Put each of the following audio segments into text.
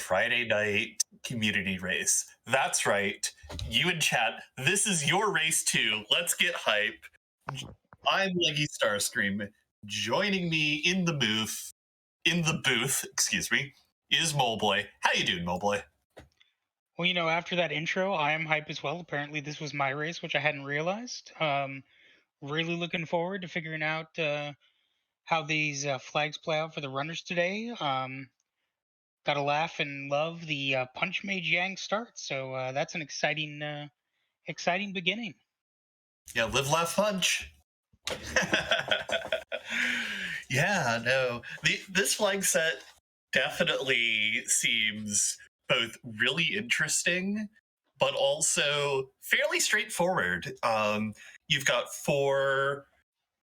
Friday night community race. That's right. You in chat, this is your race too. Let's get hype. I'm Leggy Starscream. Joining me in the booth, excuse me, is Moleboy. How you doing, Moleboy? Well, after that intro, I am hype as well. Apparently, this was my race, which I hadn't realized. Really looking forward to figuring out how these flags play out for the runners today. Gotta laugh and love the Punch Mage Yang start. So that's an exciting beginning. Yeah, live, laugh, punch. Yeah, no. This flag set definitely seems both really interesting, but also fairly straightforward. You've got four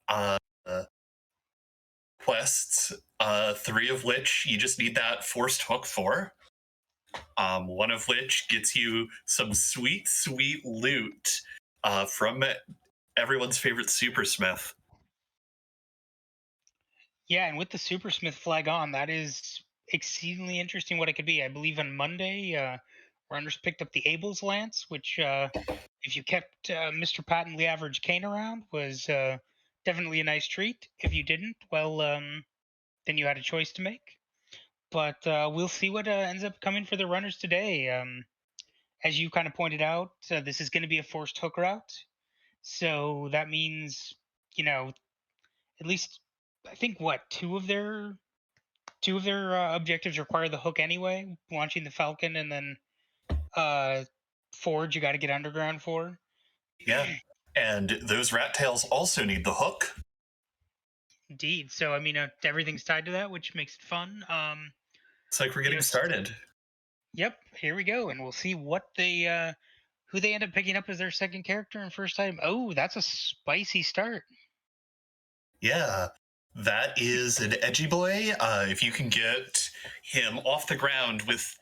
uh, quests, three of which you just need that forced hook for. One of which gets you some sweet, sweet loot from everyone's favorite supersmith. Yeah, and with the Supersmith flag on, that is exceedingly interesting what it could be. I believe on Monday, runners picked up the Abel's Lance, which, if you kept Mr. Patently Average Kane around, was definitely a nice treat. If you didn't, well, then you had a choice to make. But we'll see what ends up coming for the runners today. As you kind of pointed out, this is going to be a forced hook route. So that means, at least I think what two of their objectives require the hook anyway. Launching the Falcon and then uh, Forge, you got to get underground for. Yeah. And those rat tails also need the hook. Indeed. So I mean, everything's tied to that, which makes it fun. It's like we're You know, getting started. yep. Here we go, and we'll see what who they end up picking up as their second character and first time. Oh, that's a spicy start. Yeah. That is an edgy boy. If you can get him off the ground with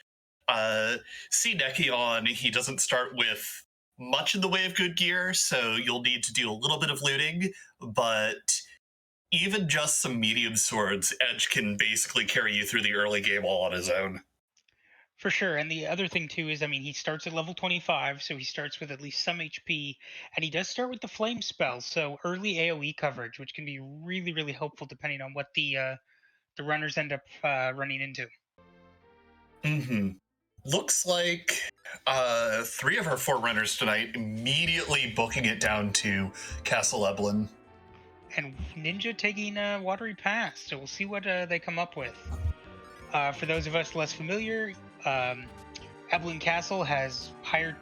Sea Necky on, he doesn't start with much in the way of good gear, so you'll need to do a little bit of looting, but even just some medium swords, Edge can basically carry you through the early game all on his own. For sure. And the other thing too is, I mean, he starts at level 25, so he starts with at least some HP, and he does start with the flame spell, so early AoE coverage, which can be really, really helpful depending on what the runners end up running into. Mm-hmm. Looks like three of our four runners tonight immediately booking it down to Castle Eblin. And Ninja taking Watery Pass, so we'll see what they come up with. For those of us less familiar, Evelyn Castle has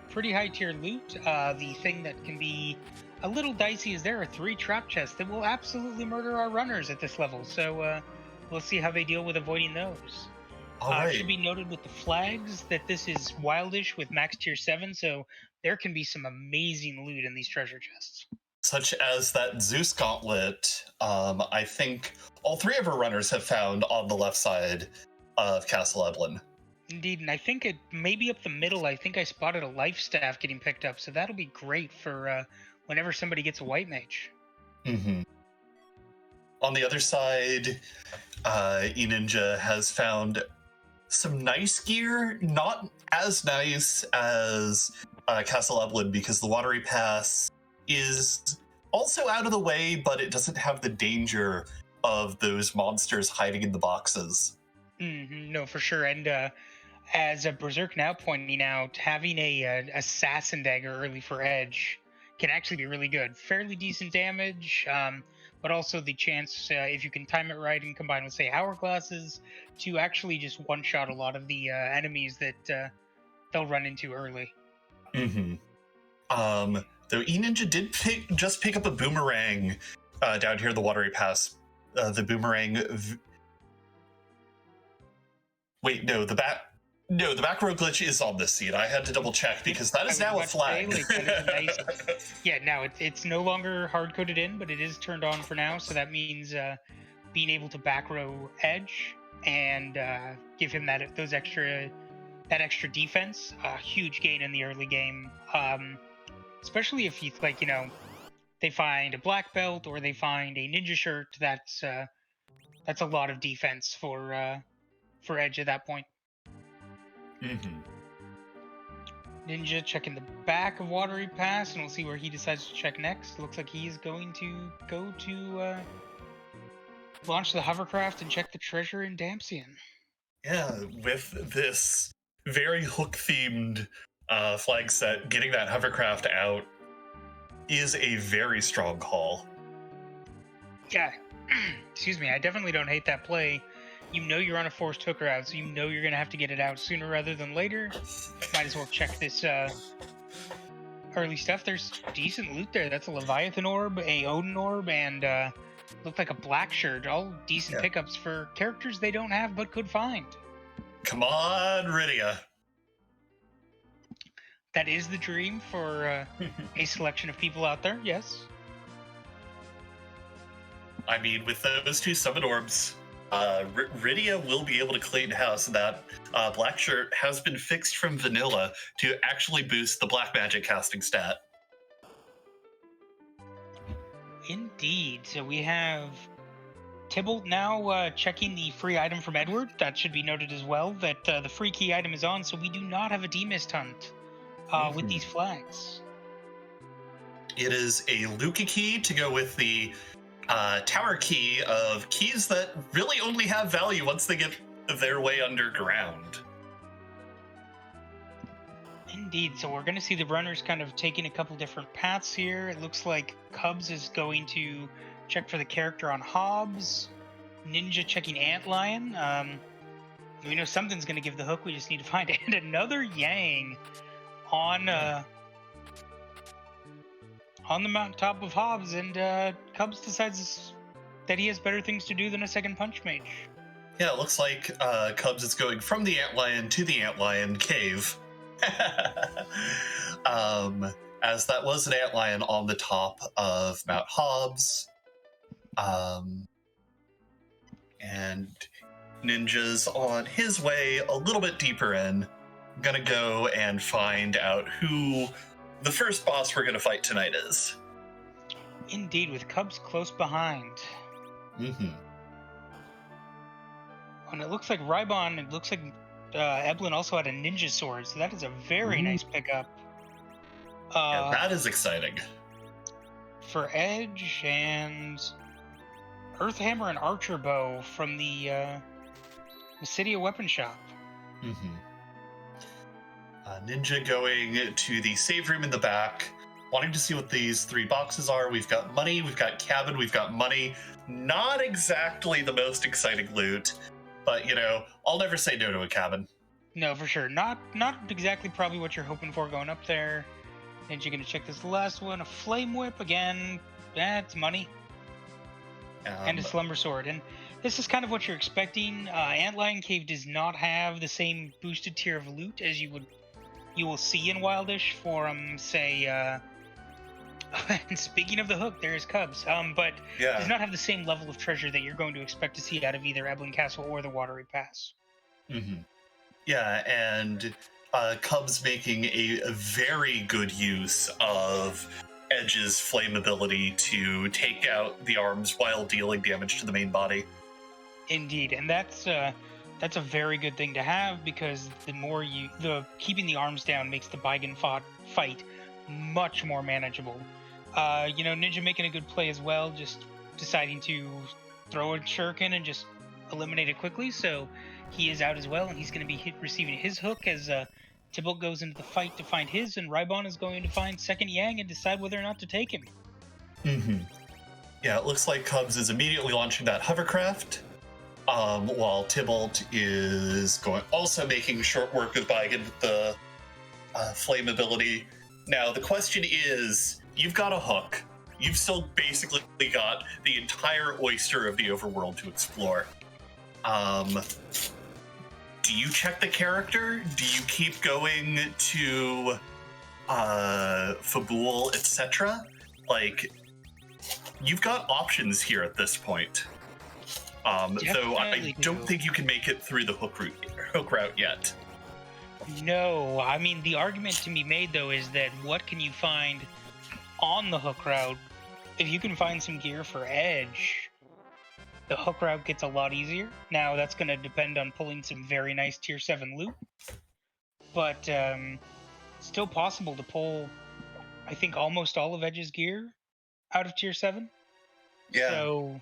pretty high tier loot. The thing that can be a little dicey is there are 3 trap chests that will absolutely murder our runners at this level. So we'll see how they deal with avoiding those. All right. Should be noted with the flags that this is wildish with max tier 7, so there can be some amazing loot in these treasure chests. Such as that Zeus gauntlet, I think all three of our runners have found on the left side of Castle Eblin. Indeed, and I think it may be up the middle. I think I spotted a life staff getting picked up, so that'll be great for whenever somebody gets a white mage. Mm-hmm. On the other side, E-Ninja has found some nice gear, not as nice as Castle Eblin, because the Watery Pass is also out of the way, but it doesn't have the danger of those monsters hiding in the boxes. No, for sure. And as a Berserk now pointing out, having a assassin dagger early for Edge can actually be really good. Fairly decent damage, but also the chance, if you can time it right and combine with, say, hourglasses, to actually just one-shot a lot of the enemies that they'll run into early. Mm-hmm. Though E-Ninja did just pick up a boomerang down here in the Watery Pass. The boomerang... Wait, no, the back row glitch is on this seat. I had to double check because that is now a flag. Yeah, now it's no longer hard-coded in, but it is turned on for now, so that means being able to back row Edge and give him that extra defense, huge gain in the early game. Especially if you they find a black belt or they find a ninja shirt. That's a lot of defense for Edge at that point. Mm-hmm. Ninja checking the back of Watery Pass, and we'll see where he decides to check next. Looks like he is going to go to launch the hovercraft and check the treasure in Damsian. Yeah, with this very hook-themed flag set, getting that hovercraft out is a very strong call. Yeah, excuse me, I definitely don't hate that play. You know you're on a forced hook route, so you know you're going to have to get it out sooner rather than later. Might as well check this early stuff. There's decent loot there. That's a Leviathan orb, a Odin orb, and looked like a black shirt. All decent Yeah. pickups for characters they don't have but could find. Come on, Rydia. That is the dream for a selection of people out there, yes. I mean, with those two summon orbs, Rydia will be able to clean house. That black shirt has been fixed from vanilla to actually boost the black magic casting stat. Indeed. So we have Tybalt now checking the free item from Edward. That should be noted as well, that the free key item is on, so we do not have a demist hunt with these flags. It is a Luca key to go with the tower key of keys that really only have value once they get their way underground. Indeed. So we're going to see the runners kind of taking a couple different paths here. It looks like Cubs is going to check for the character on Hobbs. Ninja checking Antlion. We know something's going to give the hook. We just need to find it. And another Yang on the mountaintop of Hobbs. And Cubs decides that he has better things to do than a second punch mage. Yeah, it looks like Cubs is going from the Antlion to the Antlion cave. As that was an antlion on the top of Mount Hobbs. And Ninja's on his way a little bit deeper in. Gonna go and find out who the first boss we're gonna fight tonight is. Indeed, with Cubs close behind. Mm-hmm. And it looks like Rybon, it looks like Eblin also had a ninja sword, so that is a very nice pickup. Yeah, that is exciting. For Edge and Earthhammer and Archer Bow from the City of Weapon Shop. Mm-hmm. Ninja going to the save room in the back, wanting to see what these three boxes are. We've got money, we've got cabin, we've got money. Not exactly the most exciting loot. But, you know, I'll never say no to a cabin. No, for sure. Not exactly probably what you're hoping for going up there. And you're going to check this last one. A Flame Whip, again. That's money. And a Slumber Sword. And this is kind of what you're expecting. Antlion Cave does not have the same boosted tier of loot as you will see in Wildish for, say... and speaking of the hook, there's Cubs. But does not have the same level of treasure that you're going to expect to see out of either Eblin Castle or the Watery Pass. Mm-hmm. Yeah, and Cubs making a very good use of Edge's flame ability to take out the arms while dealing damage to the main body. Indeed, and that's a very good thing to have, because keeping the arms down makes the Baigan fight much more manageable. Ninja making a good play as well, just deciding to throw a shuriken and just eliminate it quickly. So he is out as well, and he's going to be receiving his hook as Tybalt goes into the fight to find his, and Rybon is going to find second Yang and decide whether or not to take him. Mm-hmm. Yeah, it looks like Cubs is immediately launching that hovercraft, while Tybalt is also making short work with Baigan with the flame ability. Now, the question is, you've got a hook. You've still basically got the entire oyster of the overworld to explore. Do you check the character? Do you keep going to Fabul, etc.? Like, you've got options here at this point. Though I don't think you can make it through the hook route yet. No, I mean, the argument to be made, though, is that what can you find on the hook route? If you can find some gear for Edge, the hook route gets a lot easier. Now, that's going to depend on pulling some very nice tier 7 loot. but still possible to pull, I think, almost all of Edge's gear out of tier 7. Yeah. So,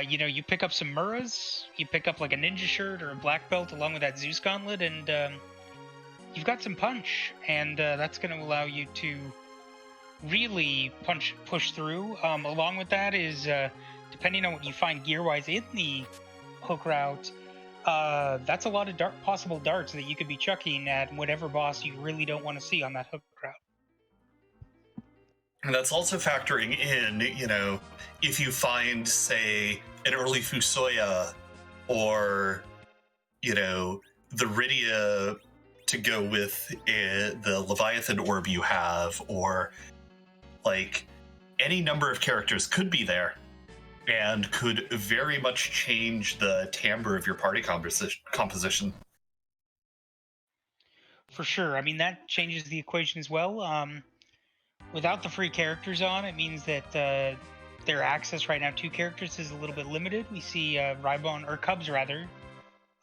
you pick up some Muras, you pick up like a ninja shirt or a black belt along with that Zeus gauntlet, and you've got some punch, and that's going to allow you to really push through. Along with that is, depending on what you find gear-wise in the hook route, that's a lot of possible darts that you could be chucking at whatever boss you really don't want to see on that hook route. And that's also factoring in, if you find, say, an early Fusoya or, the Rydia to go with the Leviathan orb you have, or like any number of characters could be there and could very much change the timbre of your party composition. For sure. I mean, that changes the equation as well. Without the free characters on, it means that their access right now to characters is a little bit limited. We see Rybon, or Cubs rather,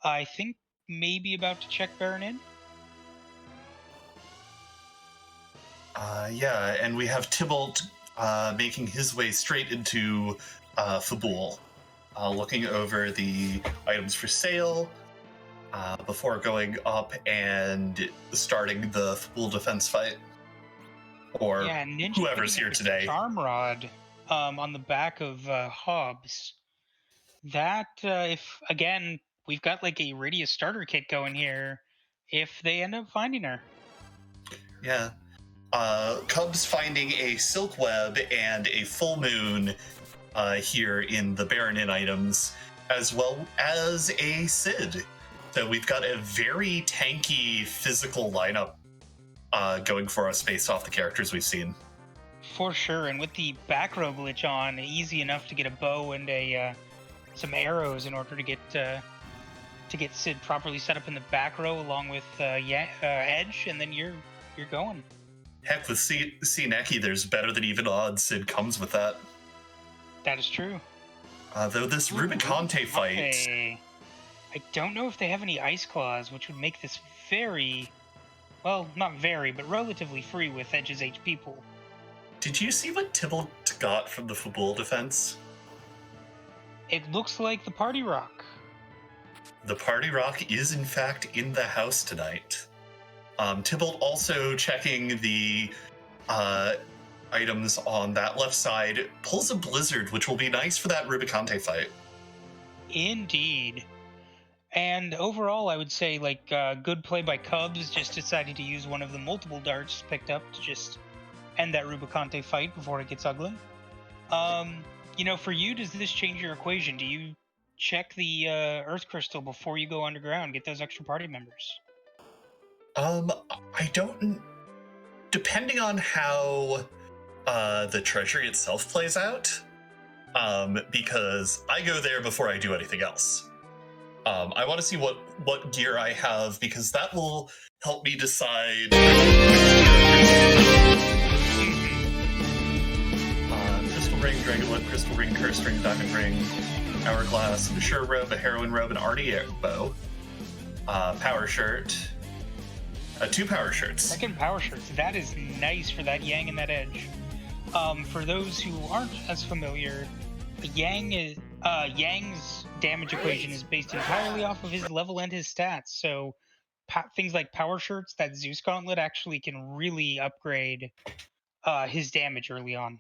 I think maybe about to check Baron in. Yeah, and we have Tybalt making his way straight into Fabul, looking over the items for sale before going up and starting the Fabul defense fight. Or yeah, Ninja whoever's here today. Charm Rod on the back of Hobbs. That, if, again, we've got like a Rydia starter kit going here, if they end up finding her. Yeah. Cubs finding a silk web and a full moon here in the Baron Inn items, as well as a Sid. So we've got a very tanky physical lineup going for us based off the characters we've seen. For sure, and with the back row glitch on, easy enough to get a bow and a some arrows in order to get Sid properly set up in the back row along with Edge, and then you're going. Heck, with Neki, there's better than even odds Sid comes with that. That is true. Though this Rubicante fight... I don't know if they have any Ice Claws, which would make this very... Well, not very, but relatively free with Edge's HP pool. Did you see what Tybalt got from the Fabul defense? It looks like the Party Rock. The Party Rock is, in fact, in the house tonight. Tybalt also checking the items on that left side, pulls a Blizzard, which will be nice for that Rubicante fight. Indeed. And overall, I would say, good play by Cubs, just deciding to use one of the multiple darts picked up to just end that Rubicante fight before it gets ugly. For you, does this change your equation? Do you check the Earth Crystal before you go underground, get those extra party members? I don't... Depending on how the treasury itself plays out, because I go there before I do anything else. I want to see what gear I have, because that will help me decide. Crystal Ring, Dragonwood, Crystal Ring, Curse Ring, Diamond Ring, Hourglass, an Assure Robe, a Heroine Robe, an Artie Bow, Power Shirt, 2 Power Shirts. Second Power Shirts. That is nice for that Yang and that Edge. For those who aren't as familiar, Yang's damage equation is based entirely off of his level and his stats. So things like Power Shirts, that Zeus Gauntlet actually can really upgrade his damage early on.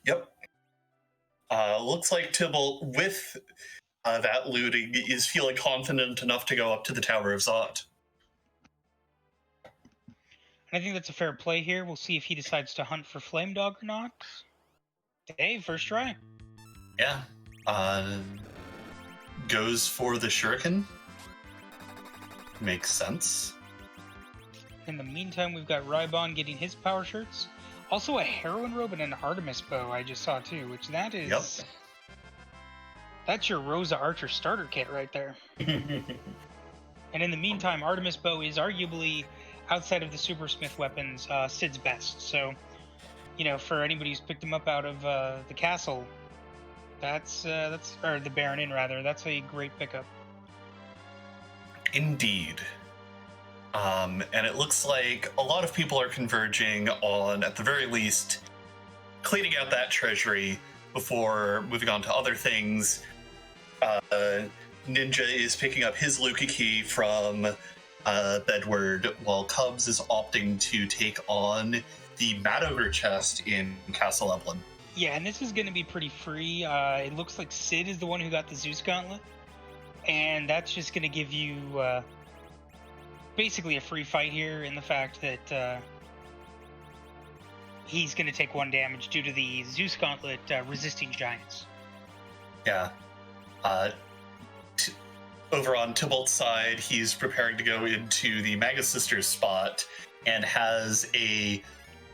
Yep. Looks like Tybalt, with that looting, is feeling confident enough to go up to the Tower of Zod. I think that's a fair play here. We'll see if he decides to hunt for Flame Dog or not. Hey, first try. Yeah. Goes for the Shuriken. Makes sense. In the meantime, we've got Rybon getting his Power Shirts. Also a Heroine Robe and an Artemis Bow I just saw too, which that is... Yep. That's your Rosa Archer starter kit right there. And in the meantime, Artemis Bow is arguably, outside of the Supersmith weapons, Sid's best. So, for anybody who's picked him up out of the castle, that's or the Baron Inn rather, that's a great pickup. Indeed. And it looks like a lot of people are converging on, at the very least, cleaning out that treasury before moving on to other things. Ninja is picking up his Luka key from Bedward, while Cubs is opting to take on the Mad Ogre chest in Castle Evelyn. Yeah, and this is going to be pretty free. It looks like Sid is the one who got the Zeus Gauntlet, and that's just going to give you basically a free fight here in the fact that he's going to take 1 damage due to the Zeus Gauntlet resisting giants. Yeah. Over on Tybalt's side, he's preparing to go into the Maga Sisters spot and has a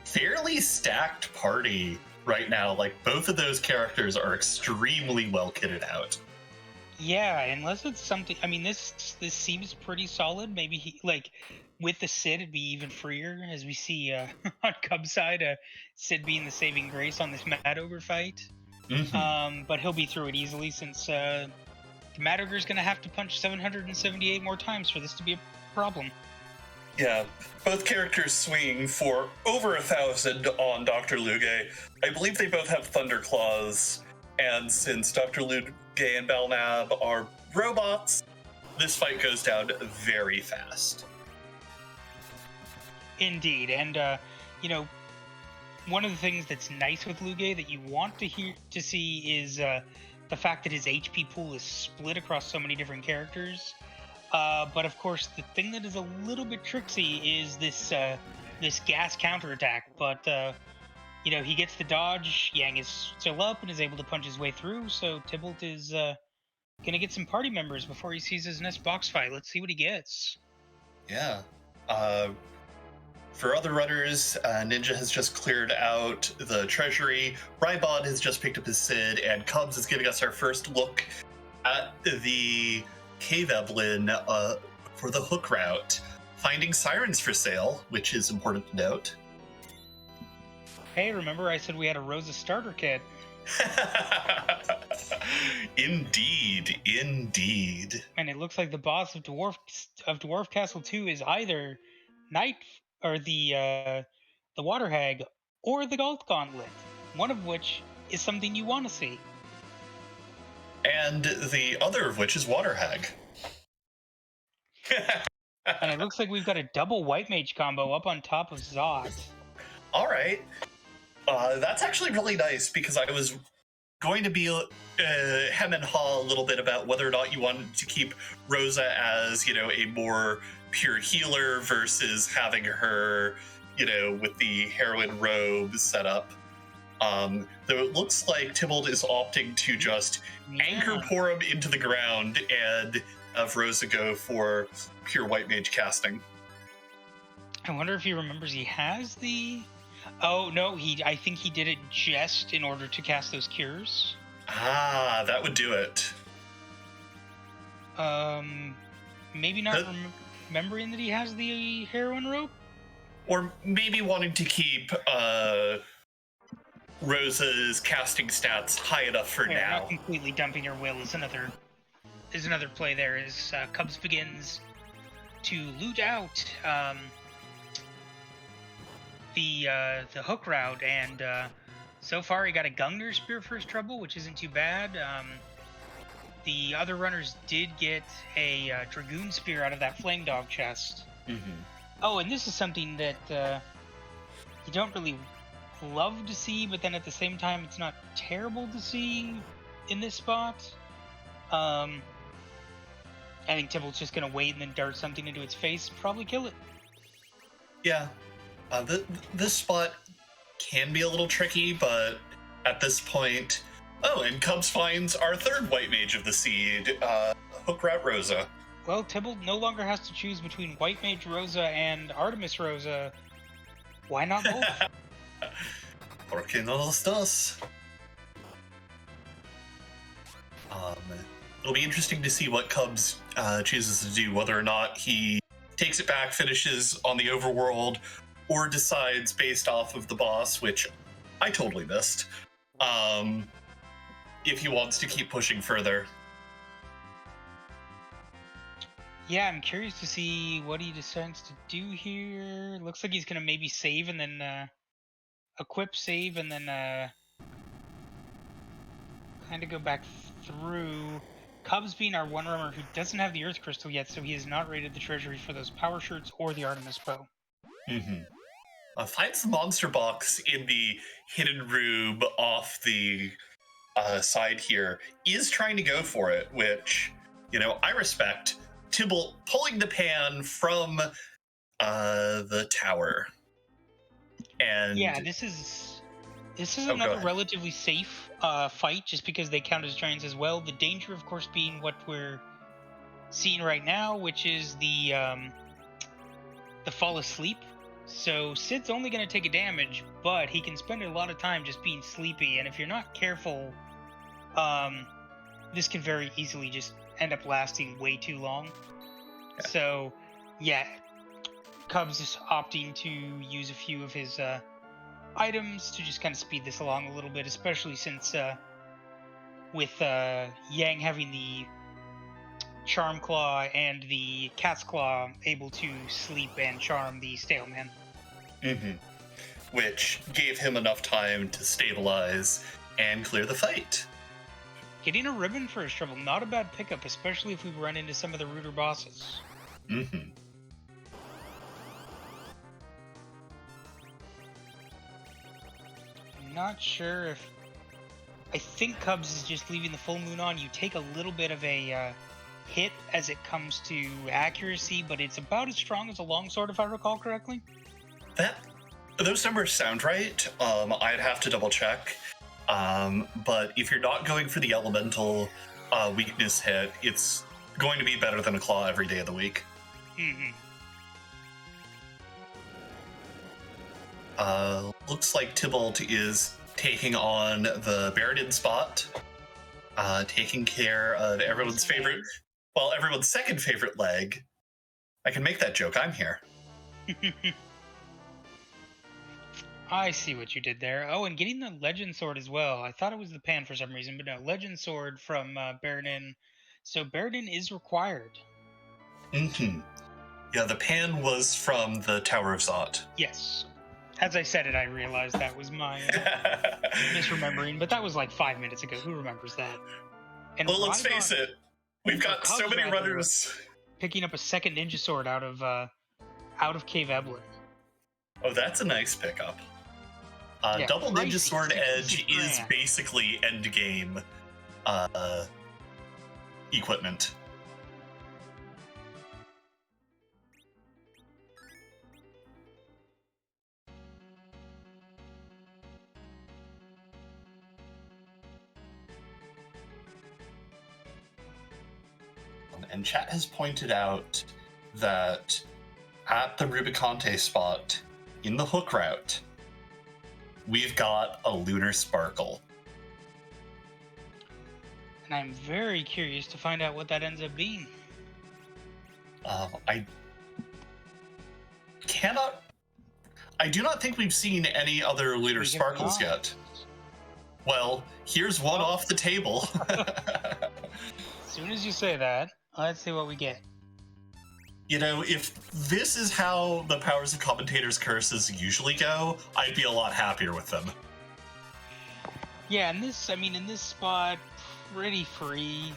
fairly stacked party right now. Like, both of those characters are extremely well kitted out. Yeah, unless it's something. I mean, this seems pretty solid. Maybe he with the Sid, it'd be even freer, as we see on Cub's side, Sid being the saving grace on this Mad Ogre fight. Mm-hmm. But he'll be through it easily since the Mad Ogre's going to have to punch 778 more times for this to be a problem. Yeah, both characters swing for over 1,000 on Dr. Luge. I believe they both have Thunder Claws, and since Dr. Luge and Belnab are robots, this fight goes down very fast. Indeed, and one of the things that's nice with Luge that you want to see is the fact that his HP pool is split across so many different characters. But of course, the thing that is a little bit tricksy is this gas counterattack. But he gets the dodge. Yang is still up and is able to punch his way through. So Tybalt is gonna get some party members before he sees his next box fight. Let's see what he gets. Yeah. For other runners, Ninja has just cleared out the treasury. Rybod has just picked up his Sid, and Cubs is giving us our first look at the Cave Evelyn for the hook route. Finding sirens for sale, which is important to note. Hey, remember I said we had a Rosa starter kit? Indeed. And it looks like the boss of Dwarf Castle 2 is either Knight or the Water Hag or the Gold Gauntlet, one of which is something you want to see. And the other of which is Water Hag. And it looks like we've got a double White Mage combo up on top of Zot. All right. That's actually really nice, because I was going to be hem and haw a little bit about whether or not you wanted to keep Rosa as, a more pure healer versus having her, with the heroine robe set up. Though it looks like Tybalt is opting to just anchor pour him into the ground and have Rosa go for pure white mage casting. I wonder if he remembers he has the... Oh, no, I think he did it just in order to cast those cures. Ah, that would do it. Maybe not remembering that he has the heroine rope? Or maybe wanting to keep Rosa's casting stats high enough for now. Not completely dumping your will is another play there, as Cubs begins to loot out the hook route, and so far he got a Gungnir Spear for his trouble, which isn't too bad. The other runners did get a Dragoon Spear out of that Flame Dog chest. Mm-hmm. Oh, and this is something that you don't really love to see, but then at the same time it's not terrible to see in this spot. I think Tybalt's just going to wait and then dart something into its face, probably kill it. Yeah. This spot can be a little tricky, but at this point... Oh, and Cubs finds our third white mage of the seed, Hook Rat Rosa. Well, Tybalt no longer has to choose between White Mage Rosa and Artemis Rosa. Why not both? Porque no los dos. It'll be interesting to see what Cubs chooses to do, whether or not he takes it back, finishes on the overworld, or decides based off of the boss, which I totally missed, if he wants to keep pushing further. Yeah, I'm curious to see what he decides to do here. Looks like he's gonna maybe save and then equip, save, and then kind of go back through. Cubs being our one runner who doesn't have the Earth Crystal yet, so he has not raided the treasury for those power shirts or the Artemis bow. Mm-hmm. Finds the monster box in the hidden room off the side here. Is trying to go for it, which, I respect. Tybalt pulling the pan from the tower. Yeah, And, this is oh, go another ahead. relatively safe fight, just because they count as giants as well. The danger, of course, being what we're seeing right now, which is the fall asleep. So Sid's only going to take a damage, but he can spend a lot of time just being sleepy. And if you're not careful, um, this can very easily just end up lasting way too long. Yeah. So, yeah, Cubs is opting to use a few of his items to just kind of speed this along a little bit, especially since with Yang having the Charm Claw and the Cat's Claw able to sleep and charm the Stale Man. Mm-hmm. Which gave him enough time to stabilize and clear the fight. Getting a ribbon for his trouble, not a bad pickup, especially if we run into some of the ruder bosses. Mm-hmm. I'm not sure if... I think Cubs is just leaving the full moon on. You take a little bit of a hit as it comes to accuracy, but it's about as strong as a longsword, if I recall correctly. Those numbers sound right. I'd have to double check. But if you're not going for the elemental weakness hit, it's going to be better than a claw every day of the week. Mm-hmm. Looks like Tybalt is taking on the Baradin spot, taking care of everyone's favorite, well, everyone's second favorite leg. I can make that joke. I'm here. I see what you did there. Oh, and getting the Legend Sword as well. I thought it was the pan for some reason, but no, Legend Sword from Baradin. So Baradin is required. Mm-hmm. Yeah, the pan was from the Tower of Zot. Yes. As I said it, I realized that was my misremembering, but that was like 5 minutes ago. Who remembers that? And Well, let's face it, we've got so many runners. Picking up a second ninja sword out of Cave Eblin. Oh, that's a nice pickup. Yeah, Double Ninja pricey, Sword Edge 66 is grand. basically end game equipment. And chat has pointed out that at the Rubicante spot in the hook route, we've got a lunar sparkle. And I'm very curious to find out what that ends up being. I do not think we've seen any other lunar sparkles yet. Well, here's one off the table. As soon as you say that, let's see what we get. If this is how the Powers of Commentators curses usually go, I'd be a lot happier with them. Yeah, in this spot, pretty free.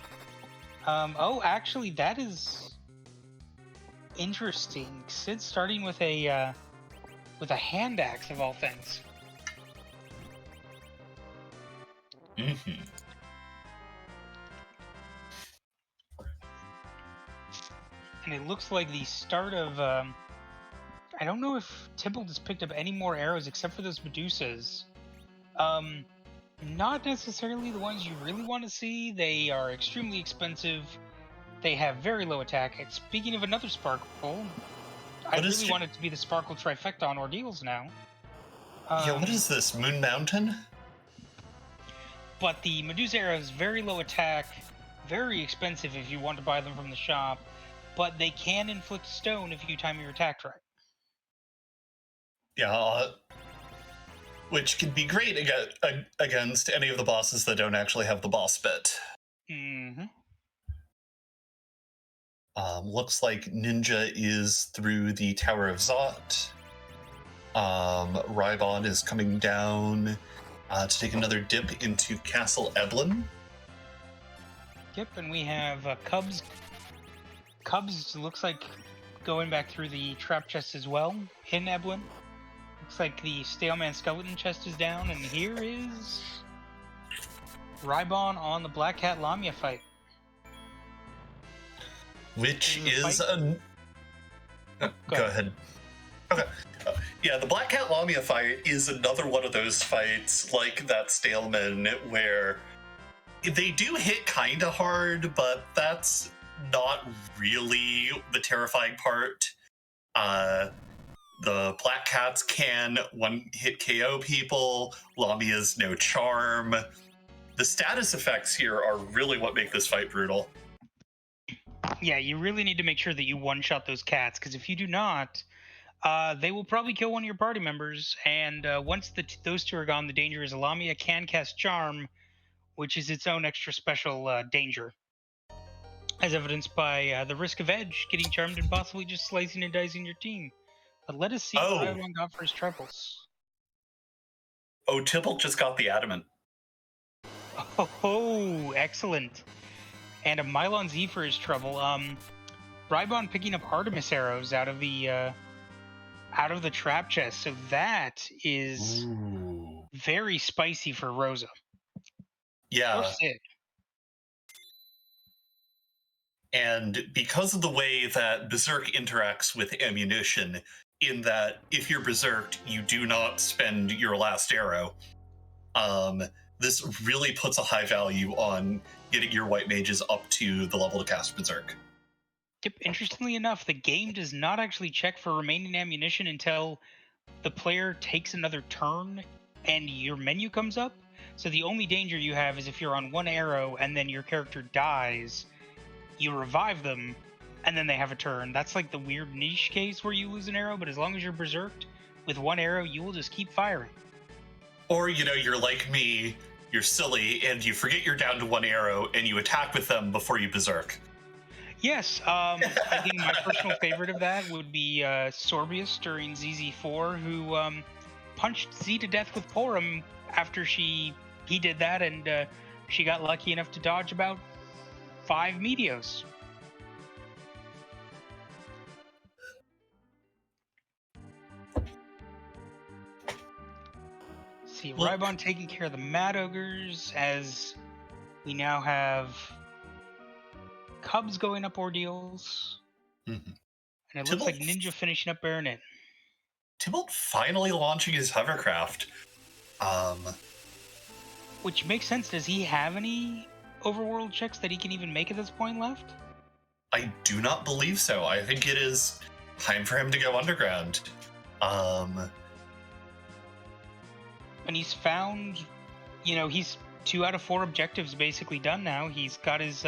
Oh, actually, that is interesting. Sid's starting with a hand axe of all things. Mm-hmm. And it looks like the start of I don't know if Tybalt has picked up any more arrows except for those Medusas. Not necessarily the ones you really want to see. They are extremely expensive. They have very low attack. And speaking of another sparkle, I really want it to be the sparkle trifecta on Ordeals now. Yeah, what is this, Moon Mountain? But the Medusa arrow is very low attack, very expensive if you want to buy them from the shop, but they can inflict stone if you time your attack right. Yeah, which can be great against any of the bosses that don't actually have the boss bit. Mm-hmm. Looks like Ninja is through the Tower of Zot. Rybon is coming down to take another dip into Castle Eblin. Yep, and we have Cubs. Cubs looks like going back through the trap chest as well in Eblin. Looks like the Staleman skeleton chest is down, and here is Rybon on the Black Cat Lamia fight. Which is fight? Go ahead. Okay. Yeah, the Black Cat Lamia fight is another one of those fights like that Staleman where they do hit kind of hard, but that's not really the terrifying part. The Black Cats can one-hit KO people. Lamia's no charm. The status effects here are really what make this fight brutal. Yeah, you really need to make sure that you one-shot those cats, because if you do not, they will probably kill one of your party members, and once those two are gone, the danger is Lamia can cast Charm, which is its own extra special danger, as evidenced by the risk of Edge getting charmed and possibly just slicing and dicing your team. But let us see what Rybon got for his trebles. Oh, Tybalt just got the Adamant. Oh, excellent. And a Mylon Z for his trouble. Rybon picking up Artemis arrows out of the trap chest, so that is very spicy for Rosa. Yeah. Or Sid. And because of the way that Berserk interacts with ammunition, in that if you're Berserked, you do not spend your last arrow, this really puts a high value on getting your white mages up to the level to cast Berserk. Yep, interestingly enough, the game does not actually check for remaining ammunition until the player takes another turn and your menu comes up. So the only danger you have is if you're on one arrow and then your character dies, you revive them, and then they have a turn. That's like the weird niche case where you lose an arrow, but as long as you're berserked with one arrow, you will just keep firing. Or, you're like me, you're silly, and you forget you're down to one arrow, and you attack with them before you berserk. Yes, I think my personal favorite of that would be Sorbius during ZZ4, who punched Z to death with Porum after he did that, and she got lucky enough to dodge about 5 Meteos. See, Rybon taking care of the Mad Ogres, as we now have Cubs going up Ordeals. Mm-hmm. And it looks like Ninja finishing up Baronet. Tybalt finally launching his hovercraft. Which makes sense. Does he have any overworld checks that he can even make at this point left? I do not believe so. I think it is time for him to go underground. And he's found, he's 2 out of 4 objectives basically done now. He's got his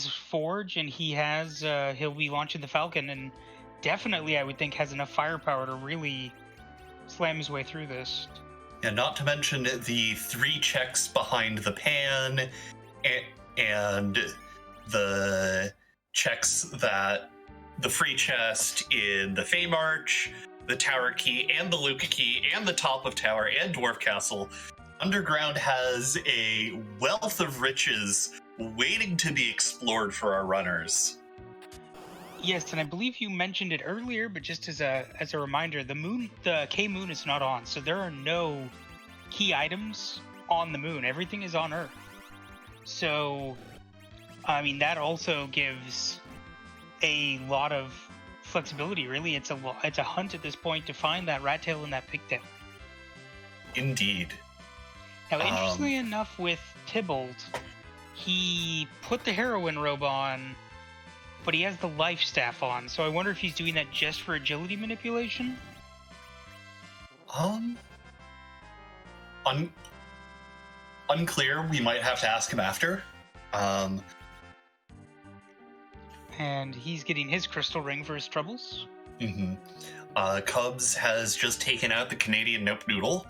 forge, and he'll be launching the Falcon, and definitely I would think has enough firepower to really slam his way through this. And not to mention the 3 checks behind the pan and the checks that the free chest in the Fey March, the Tower Key, and the Luca Key, and the top of Tower and Dwarf Castle. Underground has a wealth of riches waiting to be explored for our runners. Yes, and I believe you mentioned it earlier, but just as a reminder, the K Moon is not on, so there are no key items on the moon. Everything is on Earth. So, I mean, that also gives a lot of flexibility. Really, it's a hunt at this point to find that rat tail and that pigtail. Indeed. Now, interestingly enough, with Tybalt, he put the heroine robe on, but he has the life staff on, so I wonder if he's doing that just for agility manipulation? Unclear. We might have to ask him after. And he's getting his crystal ring for his troubles. Mm-hmm. Cubs has just taken out the Canadian Nope Noodle.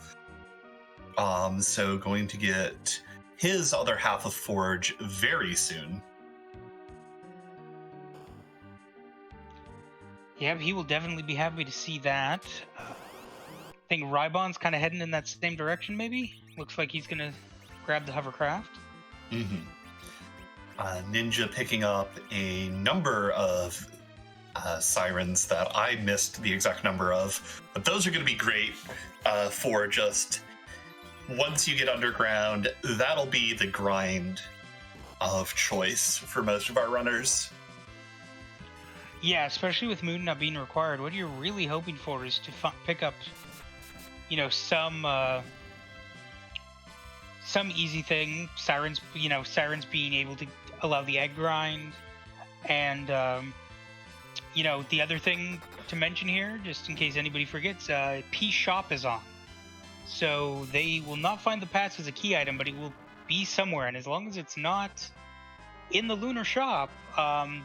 So going to get his other half of Forge very soon. Yep, he will definitely be happy to see that. I think Rybon's kind of heading in that same direction, maybe? Looks like he's going to grab the hovercraft. Mm-hmm. Ninja picking up a number of sirens that I missed the exact number of, but those are going to be great for just once you get underground. That'll be the grind of choice for most of our runners. Yeah, especially with Moon not being required. What you're really hoping for is to pick up, some easy thing. Sirens, sirens being able to allow the egg grind, and the other thing to mention here, just in case anybody forgets, P Shop is on, so they will not find the pass as a key item, but it will be somewhere, and as long as it's not in the lunar shop,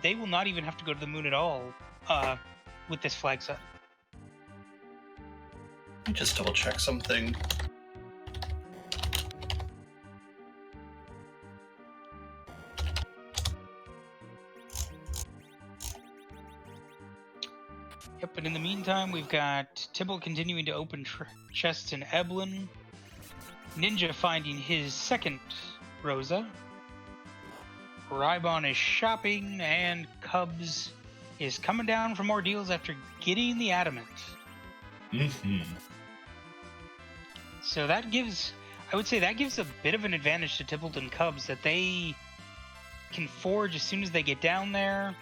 they will not even have to go to the moon at all with this flag set. Let me just double check something. Yep, but in the meantime, we've got Tibble continuing to open chests in Eblin, Ninja finding his second Rosa, Rybon is shopping, and Cubs is coming down for more deals after getting the Adamant. Mm-hmm. So I would say that gives a bit of an advantage to Tippleton Cubs, that they can forge as soon as they get down there,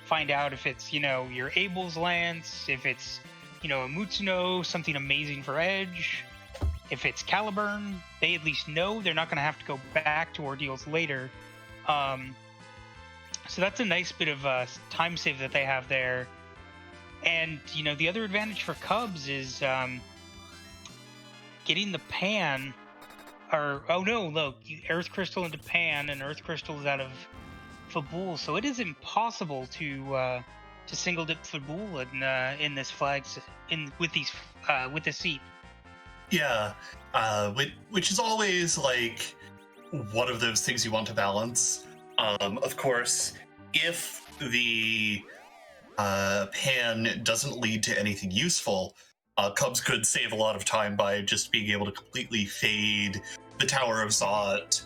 find out if it's, your Abel's Lance, if it's, a Mutsuno, something amazing for Edge, if it's Caliburn, they at least know they're not going to have to go back to ordeals later. So that's a nice bit of time save that they have there. And, the other advantage for Cubs is getting the Pan, look, Earth Crystal into Pan, and Earth Crystal is out of Fabul, so it is impossible to single dip Fabul in this with this seat. Yeah, which is always like one of those things you want to balance. Of course, if the pan doesn't lead to anything useful, Cubs could save a lot of time by just being able to completely fade the Tower of Zot.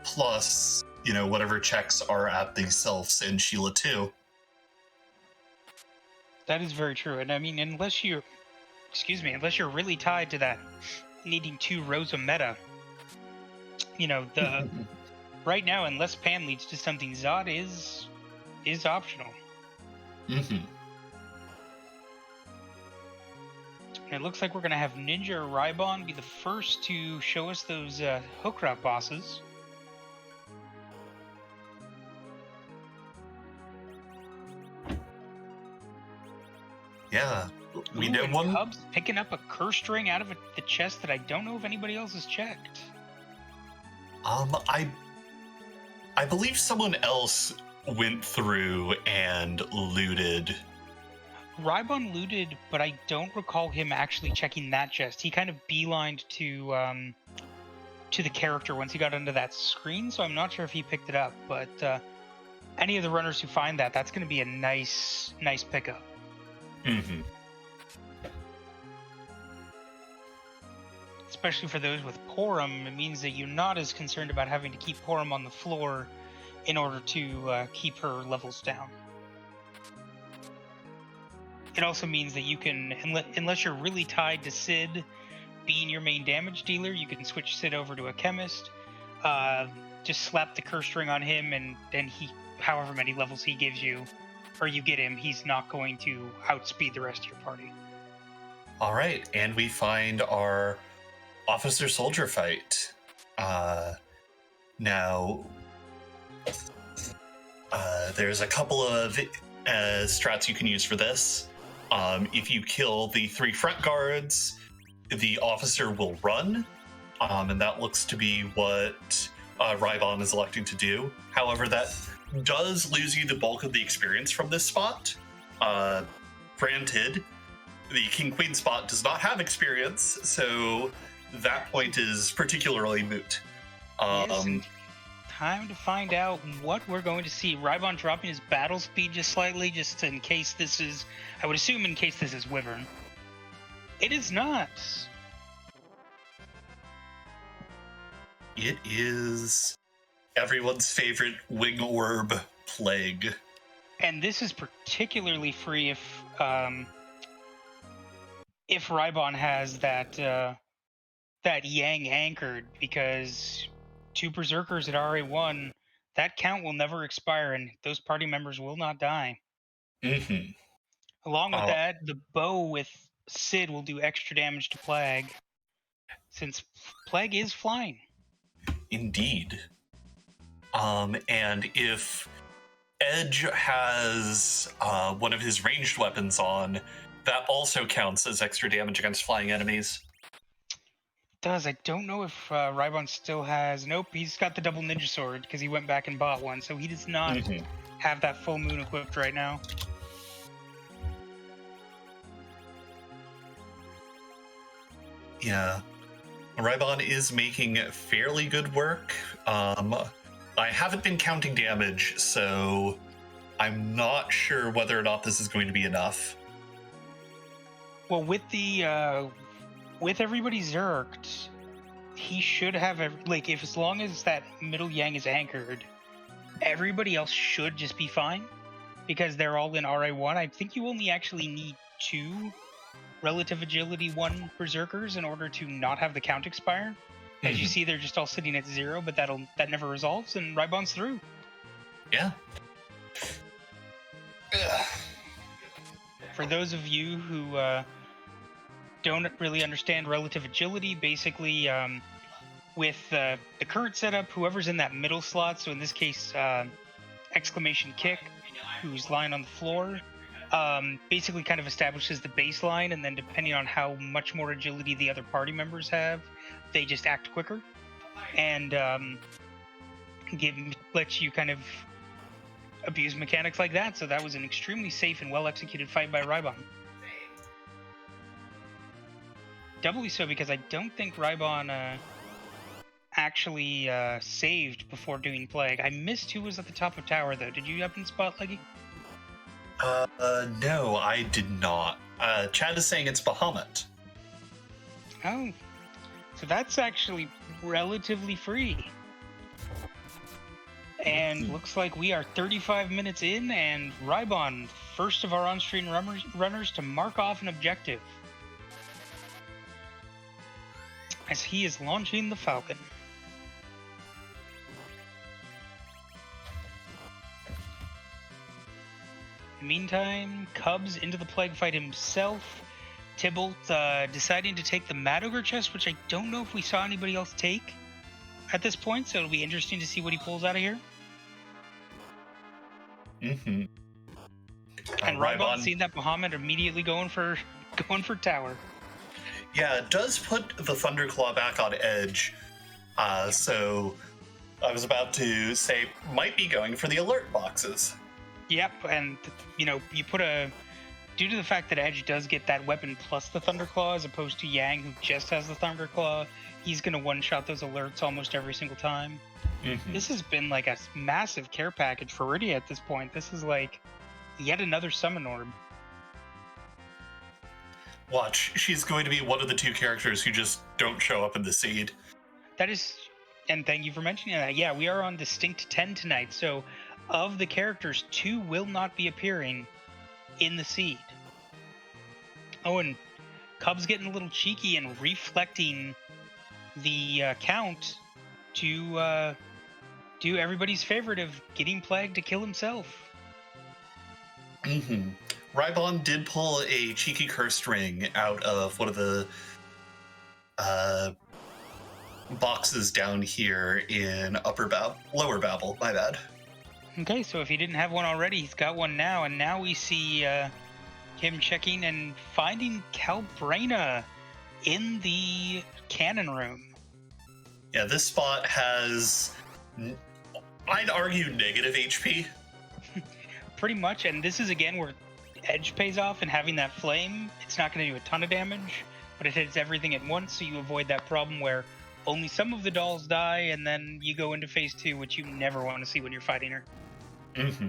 Plus, whatever checks are at the Sylphs and Sheila too. That is very true, and I mean, unless you're really tied to that needing 2 Rosa meta, right now, unless Pan leads to something, Zod is optional. Mm-hmm. And it looks like we're going to have Ninja or Rybon be the first to show us those hook route bosses. Yeah, we know one. Cubs picking up a curse string out of the chest that I don't know if anybody else has checked. I believe someone else went through and looted. Rybon looted, but I don't recall him actually checking that chest. He kind of beelined to the character once he got into that screen, so I'm not sure if he picked it up. But any of the runners who find that's going to be a nice pickup. Mm-hmm. Especially for those with Porum, it means that you're not as concerned about having to keep Porum on the floor in order to keep her levels down. It also means that you can, unless you're really tied to Sid being your main damage dealer, you can switch Sid over to a chemist, just slap the curse string on him, and then however many levels he gives you, or you get him, he's not going to outspeed the rest of your party. All right, and we find our officer-soldier fight. Now, there's a couple of strats you can use for this. If you kill the 3 front guards, the officer will run, and that looks to be what Rybon is electing to do. However, that does lose you the bulk of the experience from this spot. Granted, the King-Queen spot does not have experience, so that point is particularly moot. Yes, time to find out what we're going to see. Rybon dropping his battle speed just slightly, just in case this is, I would assume in case this is Wyvern. It is not. It is everyone's favorite wing orb, Plague. And this is particularly free if Rybon has that Yang anchored, because 2 Berserkers at RA1, that count will never expire, and those party members will not die. Mm-hmm. Along with that, the bow with Sid will do extra damage to Plague, since Plague is flying. Indeed. And if Edge has one of his ranged weapons on, that also counts as extra damage against flying enemies. Does. I don't know if Rybon still has... Nope, he's got the double ninja sword, because he went back and bought one, so he does not have that full moon equipped right now. Yeah. Rybon is making fairly good work. I haven't been counting damage, so I'm not sure whether or not this is going to be enough. Well, with the with everybody zerked, he should have if as long as that middle Yang is anchored, everybody else should just be fine, because they're all in RA1. I think you only actually need 2 relative agility 1 berserkers in order to not have the count expire. As you see, they're just all sitting at 0, but that never resolves, and Rybon's through. Yeah. For those of you who don't really understand relative agility, basically with the current setup, whoever's in that middle slot, so in this case exclamation kick, who's lying on the floor, basically kind of establishes the baseline, and then depending on how much more agility the other party members have, they just act quicker, and lets you kind of abuse mechanics like that. So that was an extremely safe and well executed fight by Rybon. Doubly so because I don't think Rybon actually saved before doing Plague. I missed who was at the top of tower, though. Did you happen to spot, Leggy? No, I did not. Chad is saying it's Bahamut. Oh, so that's actually relatively free. And looks like we are 35 minutes in, and Rybon, first of our on-screen runners to mark off an objective, as he is launching the Falcon. Meantime, Cubs into the Plague fight himself. Tybalt deciding to take the Mad Ogre chest, which I don't know if we saw anybody else take at this point, so it'll be interesting to see what he pulls out of here. Mm-hmm. And Rybon, seeing that Bahamut, immediately going for tower. Yeah, it does put the Thunderclaw back on Edge. So I was about to say, might be going for the alert boxes. Yep, and you put due to the fact that Edge does get that weapon plus the Thunderclaw, as opposed to Yang, who just has the Thunderclaw, he's going to one-shot those alerts almost every single time. Mm-hmm. This has been like a massive care package for Rydia at this point. This is like yet another summon orb. Watch, she's going to be one of the 2 characters who just don't show up in the seed. That is, and thank you for mentioning that. Yeah, we are on Distinct 10 tonight, so of the characters, 2 will not be appearing in the seed. Oh, and Cub's getting a little cheeky and reflecting the count to do everybody's favorite of getting Plague to kill himself. Mm-hmm. Rybon did pull a cheeky cursed ring out of one of the boxes down here in lower Babel, my bad. Okay, so if he didn't have one already, he's got one now, and now we see him checking and finding Calbrena in the cannon room. Yeah, this spot has, I'd argue, negative HP. Pretty much, and this is again where Edge pays off, and having that flame, it's not going to do a ton of damage, but it hits everything at once, so you avoid that problem where only some of the dolls die, and then you go into phase 2, which you never want to see when you're fighting her. Mm-hmm.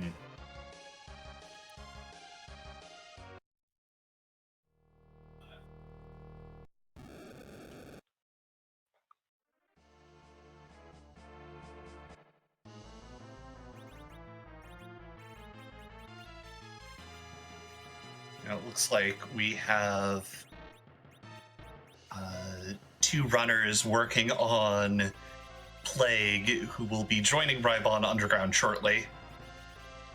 Now it looks like we have two runners working on Plague who will be joining Rybon Underground shortly.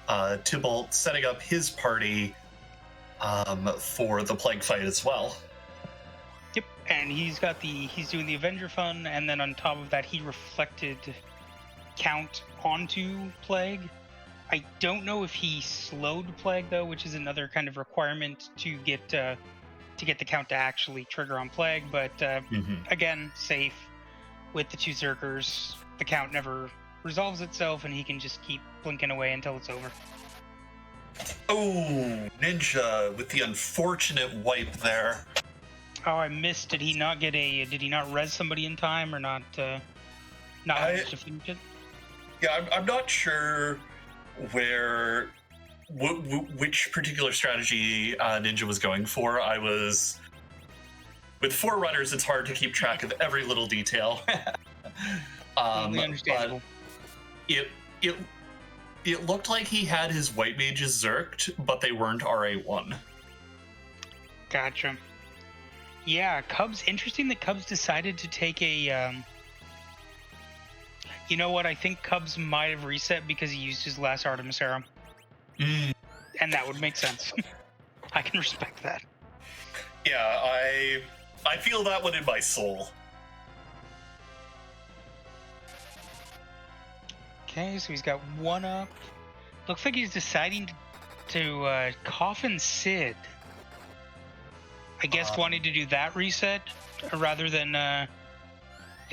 Tybalt setting up his party for the Plague fight as well. Yep, and he's doing the Avenger Fund, and then on top of that, he reflected Count onto Plague. I don't know if he slowed Plague though, which is another kind of requirement to get the Count to actually trigger on Plague. But again, safe with the two Zerkers. The Count never resolves itself, and he can just keep blinking away until it's over. Oh, Ninja with the unfortunate wipe there. Oh, I missed. Did he not res somebody in time, or not manage to finish it? Yeah, I'm not sure which particular strategy Ninja was going for. With 4 runners, it's hard to keep track of every little detail. Understandable. But it looked like he had his white mages zerked, but they weren't RA1. Gotcha. Yeah, Cubs. Interesting that Cubs decided to take a. You know what? I think Cubs might have reset because he used his last Artemis Serum. And that would make sense. I can respect that. Yeah, I feel that one in my soul. Okay, so he's got 1 up. Looks like he's deciding to coffin Sid. I guess wanting to do that reset rather than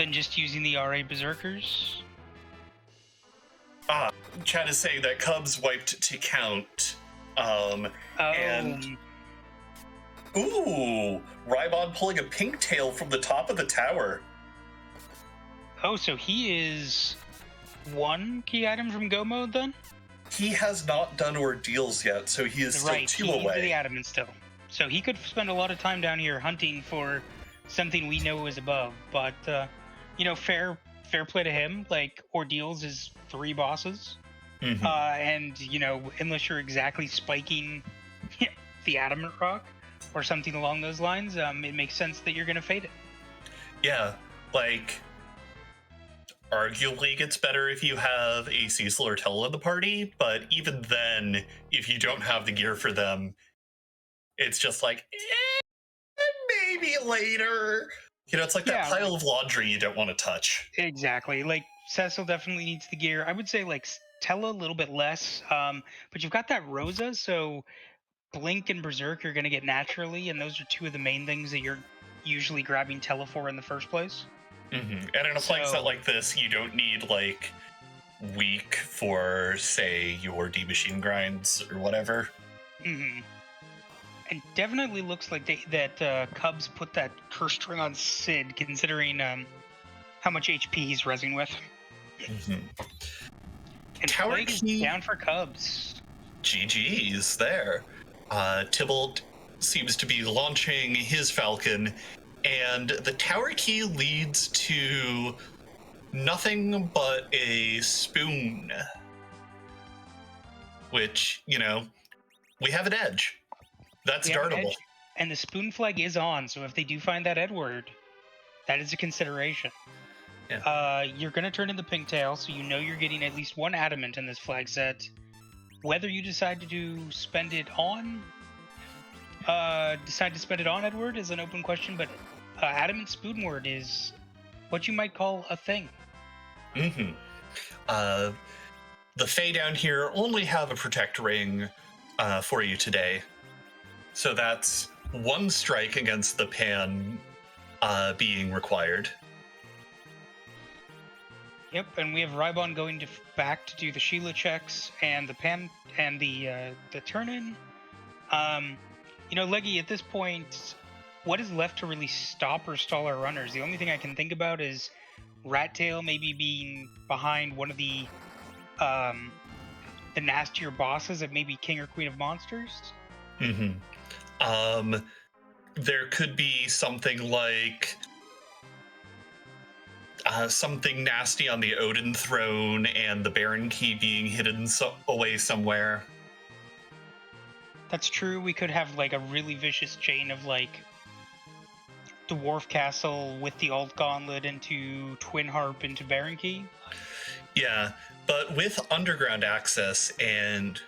just using the RA Berserkers. Chad is saying that Cubs wiped to Count. And ooh, Rybon pulling a pink tail from the top of the tower. Oh, so he is 1 key item from Go mode then? He has not done ordeals yet, so he is still 2 away. He's the Adamant still. So he could spend a lot of time down here hunting for something we know is above. But, fair play to him. Like, ordeals is 3 bosses. And, unless you're exactly spiking the Adamant Rock or something along those lines, it makes sense that you're going to fade it. Yeah, like, arguably gets better if you have a Cecil or Tella in the party, but even then, if you don't have the gear for them, it's just like, maybe later. It's like that pile of laundry you don't want to touch. Exactly. Like, Cecil definitely needs the gear. I would say, like, Tella a little bit less, but you've got that Rosa, so Blink and Berserk are going to get naturally, and those are 2 of the main things that you're usually grabbing Tella for in the first place. And in a plague set like this, you don't need, like, weak for, say, your D-Machine grinds or whatever. And definitely looks like that Cubs put that curse string on Sid, considering how much HP he's rezzing with. And Tower Plague is down for Cubs. GG's there. Tybalt seems to be launching his Falcon, and the tower key leads to nothing but a spoon. Which, we have an edge. That's guardable. And the spoon flag is on, so if they do find that Edward, that is a consideration. Yeah. You're going to turn in the Pinktail, so you're getting at least 1 Adamant in this flag set. Whether you decide to spend it on Edward is an open question, but Adamant Spoonward is what you might call a thing. The Fae down here only have a Protect Ring for you today. So that's 1 strike against the Pan being required. Yep, and we have Rybon going back to do the Sheila checks and the Pan and the turn-in. Leggy, at this point, what is left to really stop or stall our runners? The only thing I can think about is Rat Tail maybe being behind one of um, the nastier bosses of maybe King or Queen of Monsters. Mm-hmm. There could be something like something nasty on the Odin throne and the Baron Key being hidden away somewhere. That's true. We could have like a really vicious chain of like Dwarf Castle with the Alt Gauntlet into Twin Harp into Baron Key. Yeah, but with underground access and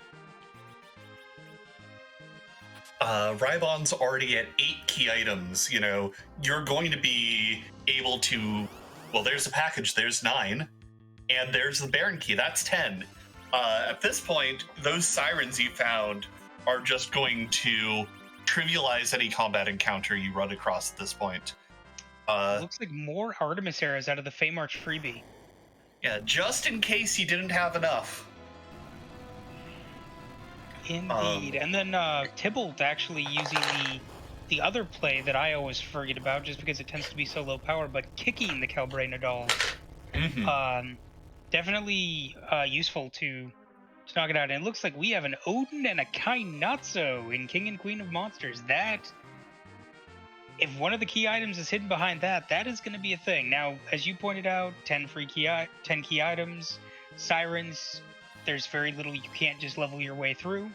Rybon's already at 8 key items, you're going to be able to. Well, there's a package, there's 9, and there's the Baron Key, that's 10. At this point, those sirens you found are just going to trivialize any combat encounter you run across at this point. Looks like more Artemis arrows out of the Feymarch freebie. Yeah, just in case you didn't have enough. Indeed. And then Tybalt actually using the other play that I always forget about just because it tends to be so low power, but kicking the Calbrain doll. Mm-hmm. Definitely useful to knock it out. And it looks like we have an Odin and a Kainatsu in King and Queen of Monsters. That, if one of the key items is hidden behind that, that is going to be a thing. Now, as you pointed out, 10 key items, sirens. There's very little you can't just level your way through,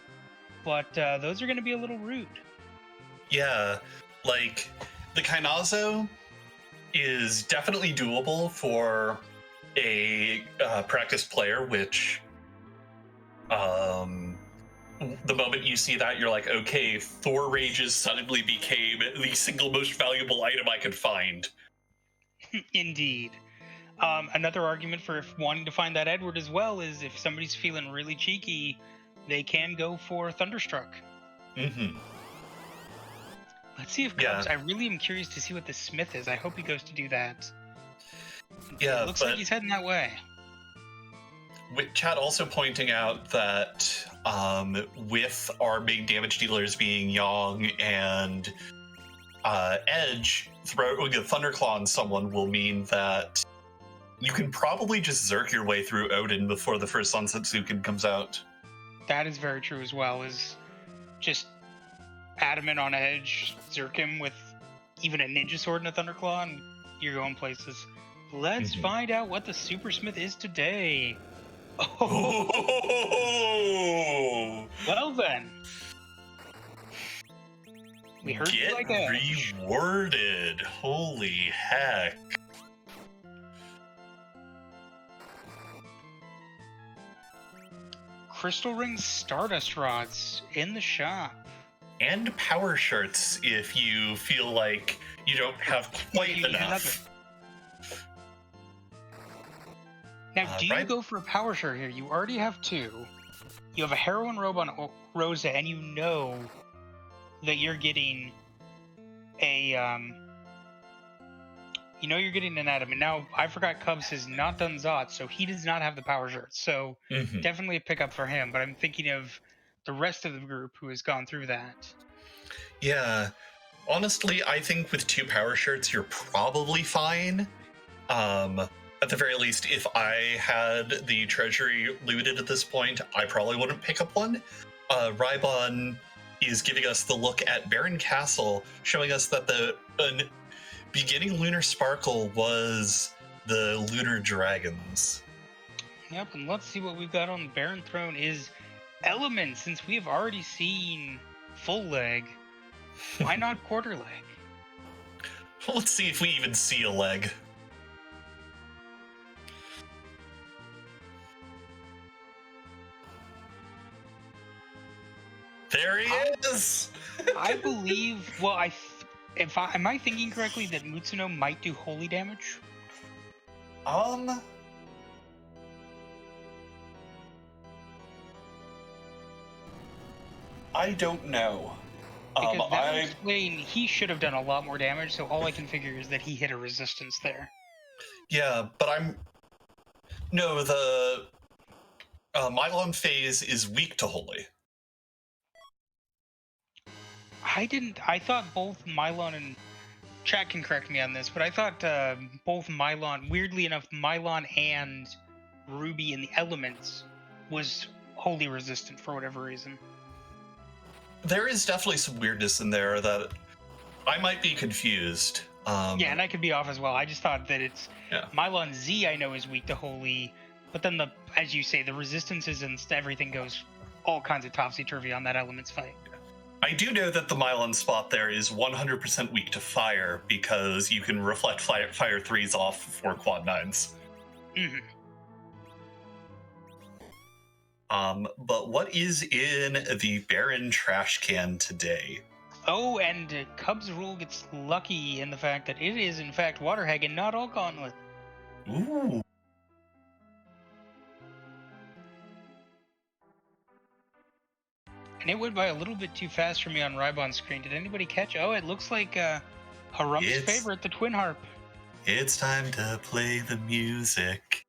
but those are going to be a little rude. Yeah, like the Kainazo is definitely doable for a practiced player, which the moment you see that, you're like, okay, Thor Rages suddenly became the single most valuable item I could find. Indeed. Another argument for if wanting to find that Edward as well is if somebody's feeling really cheeky, they can go for Thunderstruck. Mm-hmm. Let's see if Cubs. I really am curious to see what the Smith is. I hope he goes to do that. Yeah, it looks like he's heading that way. With chat also pointing out that with our main damage dealers being Yang and Edge, throwing a Thunderclaw on someone will mean that you can probably just Zerk your way through Odin before the first Sunset Sukin comes out. That is very true as well, is just Adamant on Edge, Zerk him with even a Ninja Sword and a Thunderclaw, and you're going places. Let's find out what the Super Smith is today. Oh! Well then. We heard Get you like Edge. rewarded. Holy heck. Crystal Ring Stardust Rods in the shop. And power shirts if you feel like you don't have quite enough. Now, do you go for a power shirt here? You already have 2. You have a heroin robe on Rosa, and you know that you're getting a you're getting an Adamant. Now, I forgot Cubs has not done Zot, so he does not have the power shirt. So definitely a pickup for him. But I'm thinking of the rest of the group who has gone through that. Yeah. Honestly, I think with 2 power shirts, you're probably fine. At the very least, if I had the treasury looted at this point, I probably wouldn't pick up one. Rybon is giving us the look at Baron Castle, showing us that the beginning Lunar Sparkle was the Lunar Dragons. Yep, and let's see what we've got on the Baron Throne is Element, since we have already seen full leg. Why not quarter leg? Let's see if we even see a leg. There he is! I believe, well, am I thinking correctly that Mutsuno might do holy damage? I don't know. Because that would explain he should have done a lot more damage, so all I can figure is that he hit a resistance there. Yeah, but No, the Mylon phase is weak to holy. I thought both Mylon and Chat can correct me on this, but I thought both Mylon, weirdly enough, Mylon and Ruby in the elements was wholly resistant for whatever reason. There is definitely some weirdness in there that I might be confused. Yeah, and I could be off as well. I just thought that it's Mylon Z I know is weak to holy, but then as you say, the resistances and everything goes all kinds of topsy-turvy on that elements fight. I do know that the Mylon spot there is 100% weak to fire because you can reflect fire 3s off for quad 9s. Mm-hmm. But what is in the Baron trash can today? Oh, and Cubs Rule gets lucky in the fact that it is, in fact, Water Hag and not all Gauntlet. Ooh. And it went by a little bit too fast for me on Rybon's screen. Did anybody catch? Oh, it looks like Harum's favorite, the Twin Harp. It's time to play the music.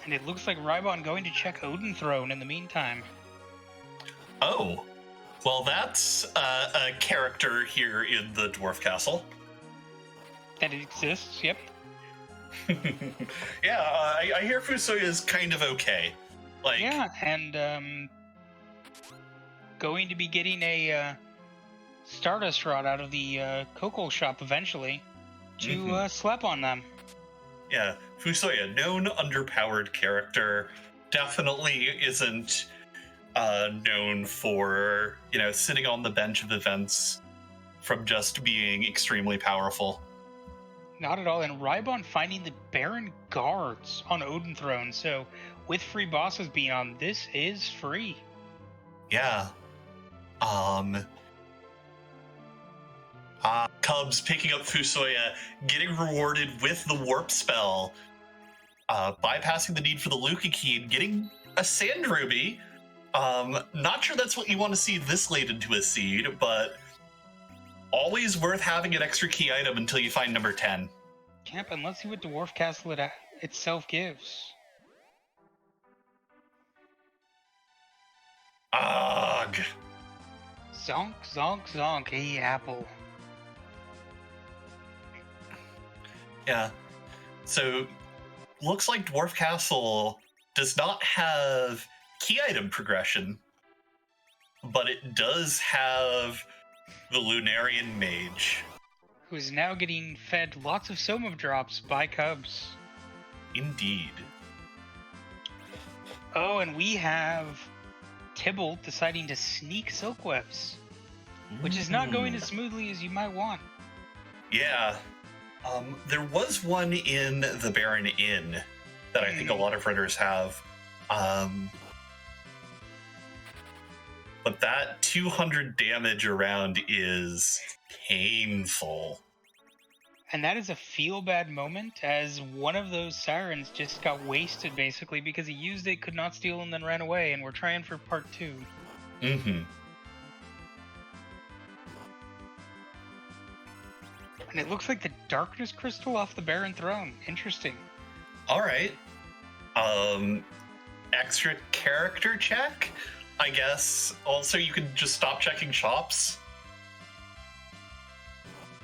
And it looks like Rybon going to check Odin Throne in the meantime. Oh. Well, that's a character here in the Dwarf Castle. That it exists, yep. Yeah, I hear Fusoya is kind of okay. Like, yeah, and going to be getting a Stardust Rod out of the Coco shop eventually to slap on them. Yeah, Fusoya, known underpowered character, definitely isn't known for, sitting on the bench of events from just being extremely powerful. Not at all. And Rybon finding the Baron guards on Odin Throne. So with free bosses being on, this is free. Yeah. Cubs picking up Fusoya, getting rewarded with the warp spell, bypassing the need for the Luca key, and getting a Sand Ruby. Not sure that's what you want to see this late into a seed, but always worth having an extra key item until you find number 10. Yep, and let's see what Dwarf Castle itself gives. Ugh. Zonk, zonk, zonk, hey, apple. Yeah. So, looks like Dwarf Castle does not have key item progression, but it does have the Lunarian Mage, who is now getting fed lots of Soma drops by Cubs. Indeed. Oh, and we have Tybalt deciding to sneak Silkwebs, which is not going as smoothly as you might want. Yeah. There was one in the Baron Inn that I think a lot of runners have. But that 200 damage around is painful. And that is a feel-bad moment, as one of those sirens just got wasted, basically, because he used it, could not steal, and then ran away, and we're trying for part 2. Mm-hmm. And it looks like the Darkness Crystal off the Baron Throne. Interesting. All right. Extra character check, I guess. Also, you can just stop checking shops.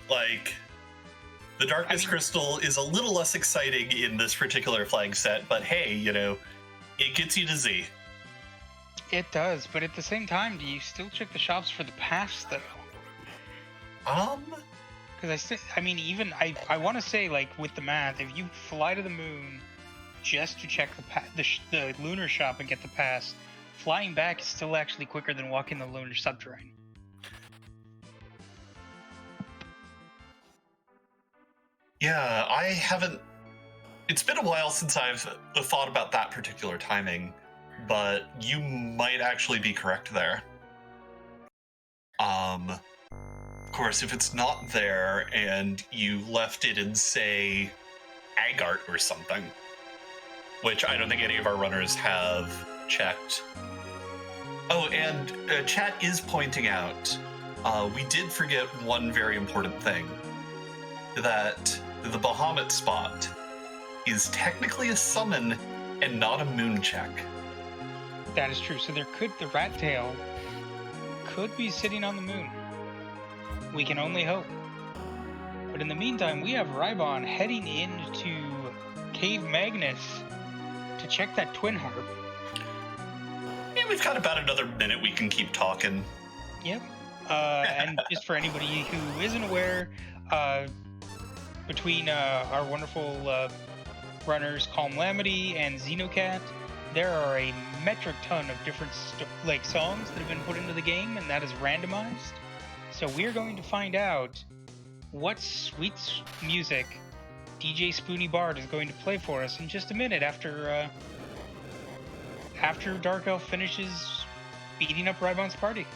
Like, the Darkness Crystal is a little less exciting in this particular flag set, but hey, it gets you to Z. It does, but at the same time, do you still check the shops for the pass, though? Because I want to say, like, with the math, if you fly to the moon just to check the lunar shop and get the pass, flying back is still actually quicker than walking the lunar subterranean. Yeah, I haven't... It's been a while since I've thought about that particular timing, but you might actually be correct there. Of course, if it's not there and you left it in, say, Agart or something, which I don't think any of our runners have checked. Oh, and chat is pointing out, we did forget one very important thing, that the Bahamut spot is technically a summon and not a moon check. That is true. So there could, the Rat Tail could be sitting on the moon. We can only hope. But in the meantime, we have Rybon heading into Cave Magnus to check that twin harp. Yeah, we've got about another minute we can keep talking. Yep. And just for anybody who isn't aware, between our wonderful runners Calm Lamity and Xenocat, there are a metric ton of different songs that have been put into the game, and that is randomized. So we're going to find out what sweet music DJ Spoony Bard is going to play for us in just a minute after Dark Elf finishes beating up Rybon's party.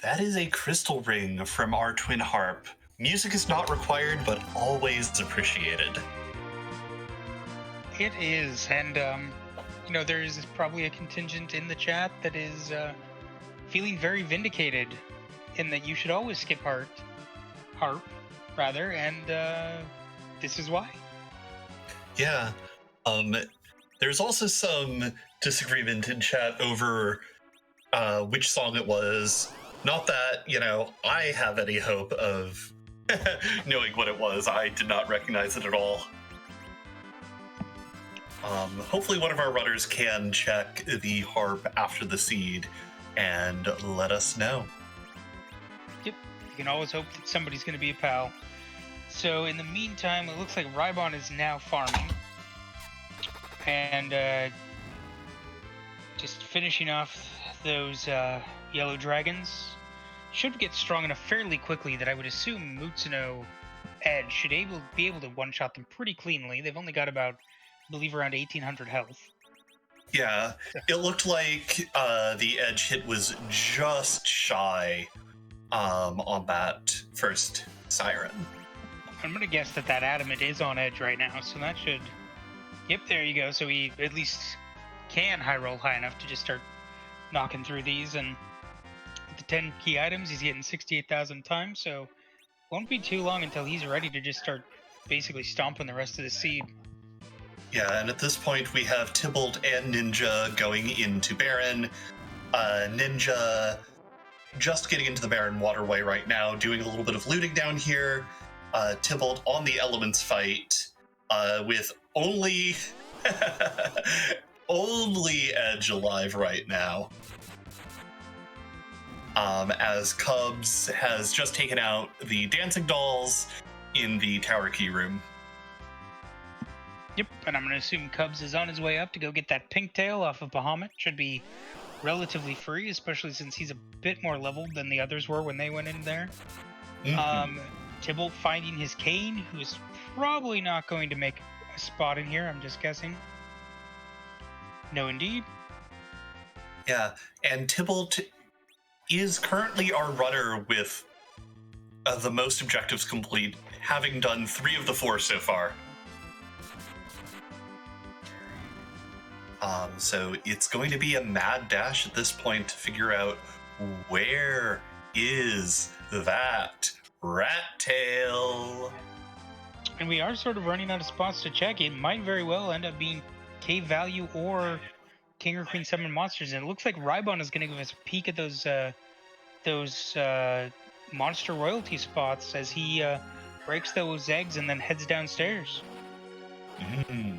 That is a crystal ring from our twin harp. Music is not required, but always appreciated. It is, and there's probably a contingent in the chat that is feeling very vindicated in that you should always skip harp, rather, and this is why. Yeah. There's also some disagreement in chat over which song it was. Not that, I have any hope of knowing what it was. I did not recognize it at all. Hopefully one of our runners can check the harp after the seed and let us know. Yep, you can always hope that somebody's going to be a pal. So in the meantime, it looks like Rybon is now farming. And just finishing off those yellow dragons. Should get strong enough fairly quickly that I would assume Mutsuno Edge should be able to one-shot them pretty cleanly. They've only got about, I believe, around 1,800 health. Yeah, it looked like the edge hit was just shy on that first siren. I'm going to guess that Adamant is on edge right now, so that should... Yep, there you go. So he at least can high roll high enough to just start knocking through these, and with the 10 key items, he's getting 68,000 times, so won't be too long until he's ready to just start basically stomping the rest of the seed. Yeah, and at this point we have Tybalt and Ninja going into Baron. Ninja just getting into the Baron waterway right now, doing a little bit of looting down here. Tybalt on the Elements fight with only Edge alive right now. As Cubs has just taken out the dancing dolls in the tower key room. Yep, and I'm going to assume Cubs is on his way up to go get that pink tail off of Bahamut. Should be relatively free, especially since he's a bit more leveled than the others were when they went in there. Hmm. Tybalt finding his cane, who is probably not going to make a spot in here, I'm just guessing. No, indeed. Yeah, and Tybalt is currently our runner with the most objectives complete, having done 3 of the 4 so far. So it's going to be a mad dash at this point to figure out where is that rat tail. And we are sort of running out of spots to check. It might very well end up being cave value or king or queen summon monsters. And it looks like Rybon is going to give us a peek at those monster royalty spots as he breaks those eggs and then heads downstairs. Mm.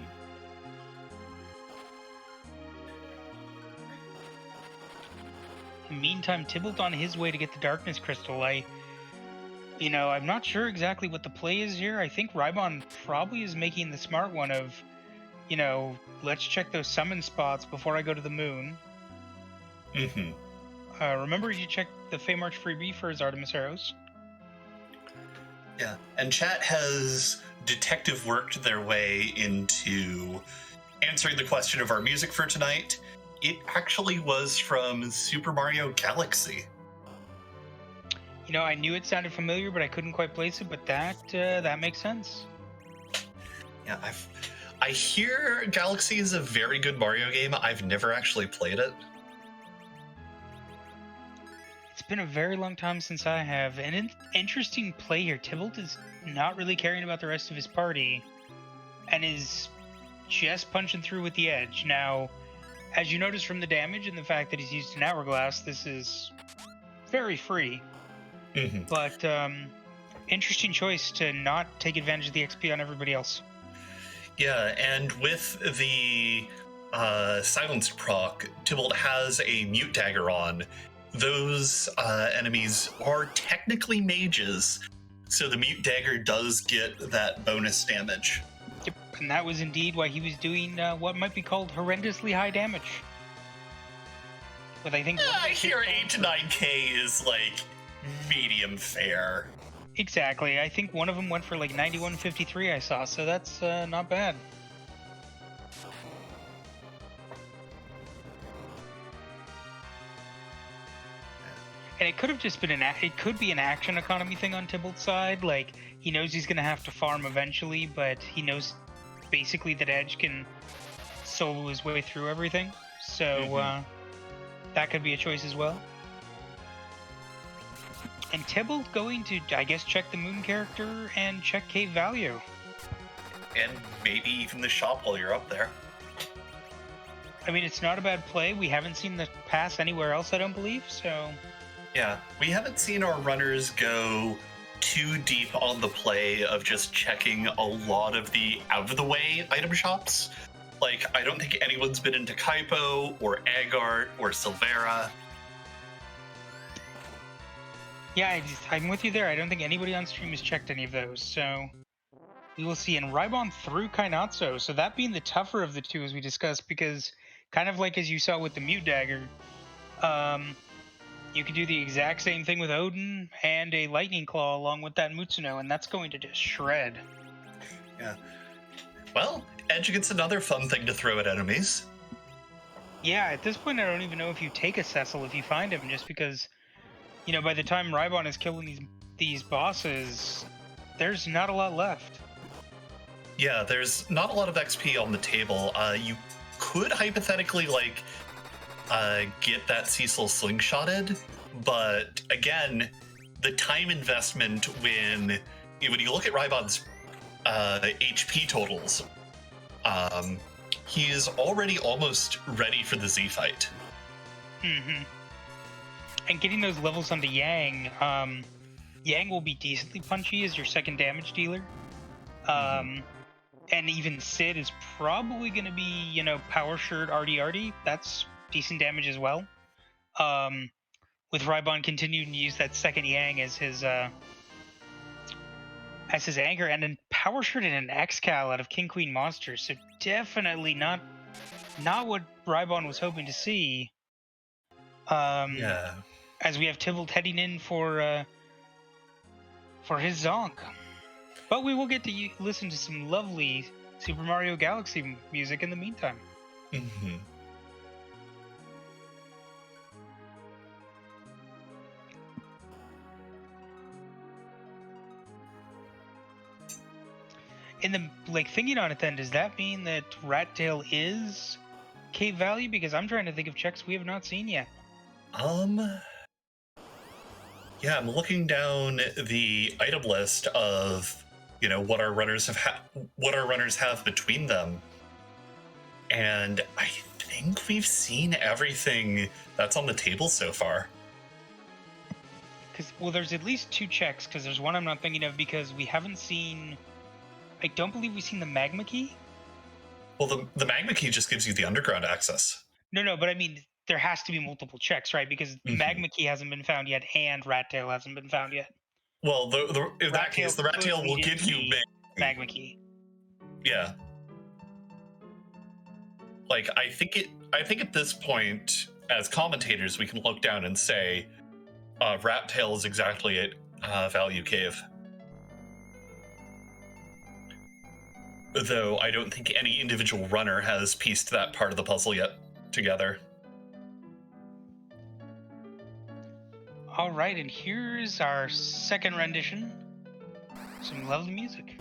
In the meantime, Tybalt on his way to get the darkness crystal. I'm not sure exactly what the play is here. I think Rybon probably is making the smart one of, let's check those summon spots before I go to the moon. Mm-hmm. Remember, you check the Feymarch freebie for his Artemis arrows. Yeah, and chat has detective worked their way into answering the question of our music for tonight. It actually was from Super Mario Galaxy. I knew it sounded familiar, but I couldn't quite place it. But that makes sense. Yeah, I hear Galaxy is a very good Mario game. I've never actually played it. It's been a very long time since I have. An interesting play here. Tybalt is not really caring about the rest of his party and is just punching through with the edge. Now, as you notice from the damage and the fact that he's used an hourglass, this is very free. Mm-hmm. But interesting choice to not take advantage of the XP on everybody else. Yeah, and with the silenced proc, Tybalt has a mute dagger on. Those enemies are technically mages, so the mute dagger does get that bonus damage. Yep, and that was indeed why he was doing what might be called horrendously high damage. But I think I hear 8 to 9k is like medium fair. Exactly. I think one of them went for like 91.53 I saw, so that's not bad. And it could have just been it could be an action economy thing on Tybalt's side. Like, he knows he's going to have to farm eventually, but he knows basically that Edge can solo his way through everything. So that could be a choice as well. And Tybalt going to, I guess, check the moon character and check cave value. And maybe even the shop while you're up there. I mean, it's not a bad play. We haven't seen the pass anywhere else, I don't believe, so... Yeah, we haven't seen our runners go too deep on the play of just checking a lot of the out-of-the-way item shops. Like, I don't think anyone's been into Kaipo, or Agart, or Silvera. Yeah, I'm with you there. I don't think anybody on stream has checked any of those, so we will see. And Rybon through Kainatsu, so that being the tougher of the two, as we discussed, because kind of like as you saw with the Mute Dagger, you can do the exact same thing with Odin and a Lightning Claw along with that Mutsuno, and that's going to just shred. Yeah. Well, Edge gets another fun thing to throw at enemies. Yeah, at this point, I don't even know if you take a Cecil if you find him, just because... by the time Rybon is killing these bosses, there's not a lot left. Yeah, there's not a lot of XP on the table. You could hypothetically, get that Cecil slingshotted, but again, the time investment when you look at Rybon's HP totals, he is already almost ready for the Z fight. Mm-hmm. And getting those levels onto Yang, Yang will be decently punchy as your second damage dealer. And even Sid is probably going to be, Power Shirt RD. That's decent damage as well. With Rybon continuing to use that second Yang as his anchor, and then power shard and an X-Cal out of King Queen monsters, so definitely not what Rybon was hoping to see. Yeah. As we have Tybalt heading in for his Zonk. But we will get to listen to some lovely Super Mario Galaxy music in the meantime. Mm-hmm. In the thinking on it, then does that mean that Rat Tail is Cave Valley? Because I'm trying to think of checks we have not seen yet. Yeah, I'm looking down the item list of what our runners have between them, and I think we've seen everything that's on the table so far. Well, there's at least 2 checks. Because there's one I'm not thinking of because we haven't seen. I don't believe we've seen the Magma Key. Well, the magma key just gives you the underground access. No, but I mean there has to be multiple checks, right? Because Magma Key hasn't been found yet, and Rat Tail hasn't been found yet. Well, in that case, the rat tail will give you Magma Key. Yeah. Like I think at this point, as commentators, we can look down and say, Rat Tail is exactly at Value Cave. Though I don't think any individual runner has pieced that part of the puzzle yet together. All right, and here's our second rendition. Some lovely music.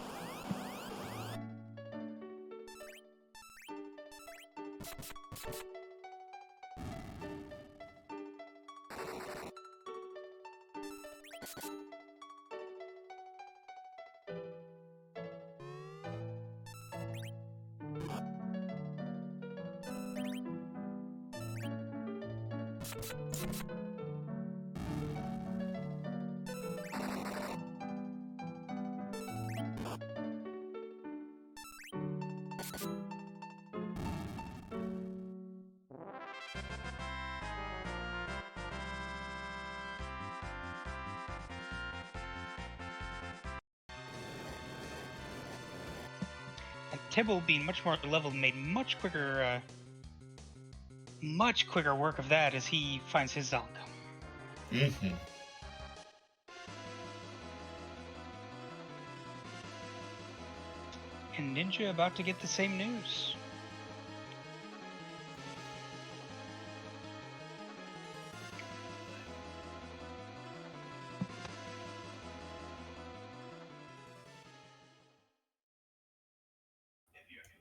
And Tybalt, being much more leveled, made much quicker work of that as he finds his Zonk. Mm-hmm. And Ninja about to get the same news.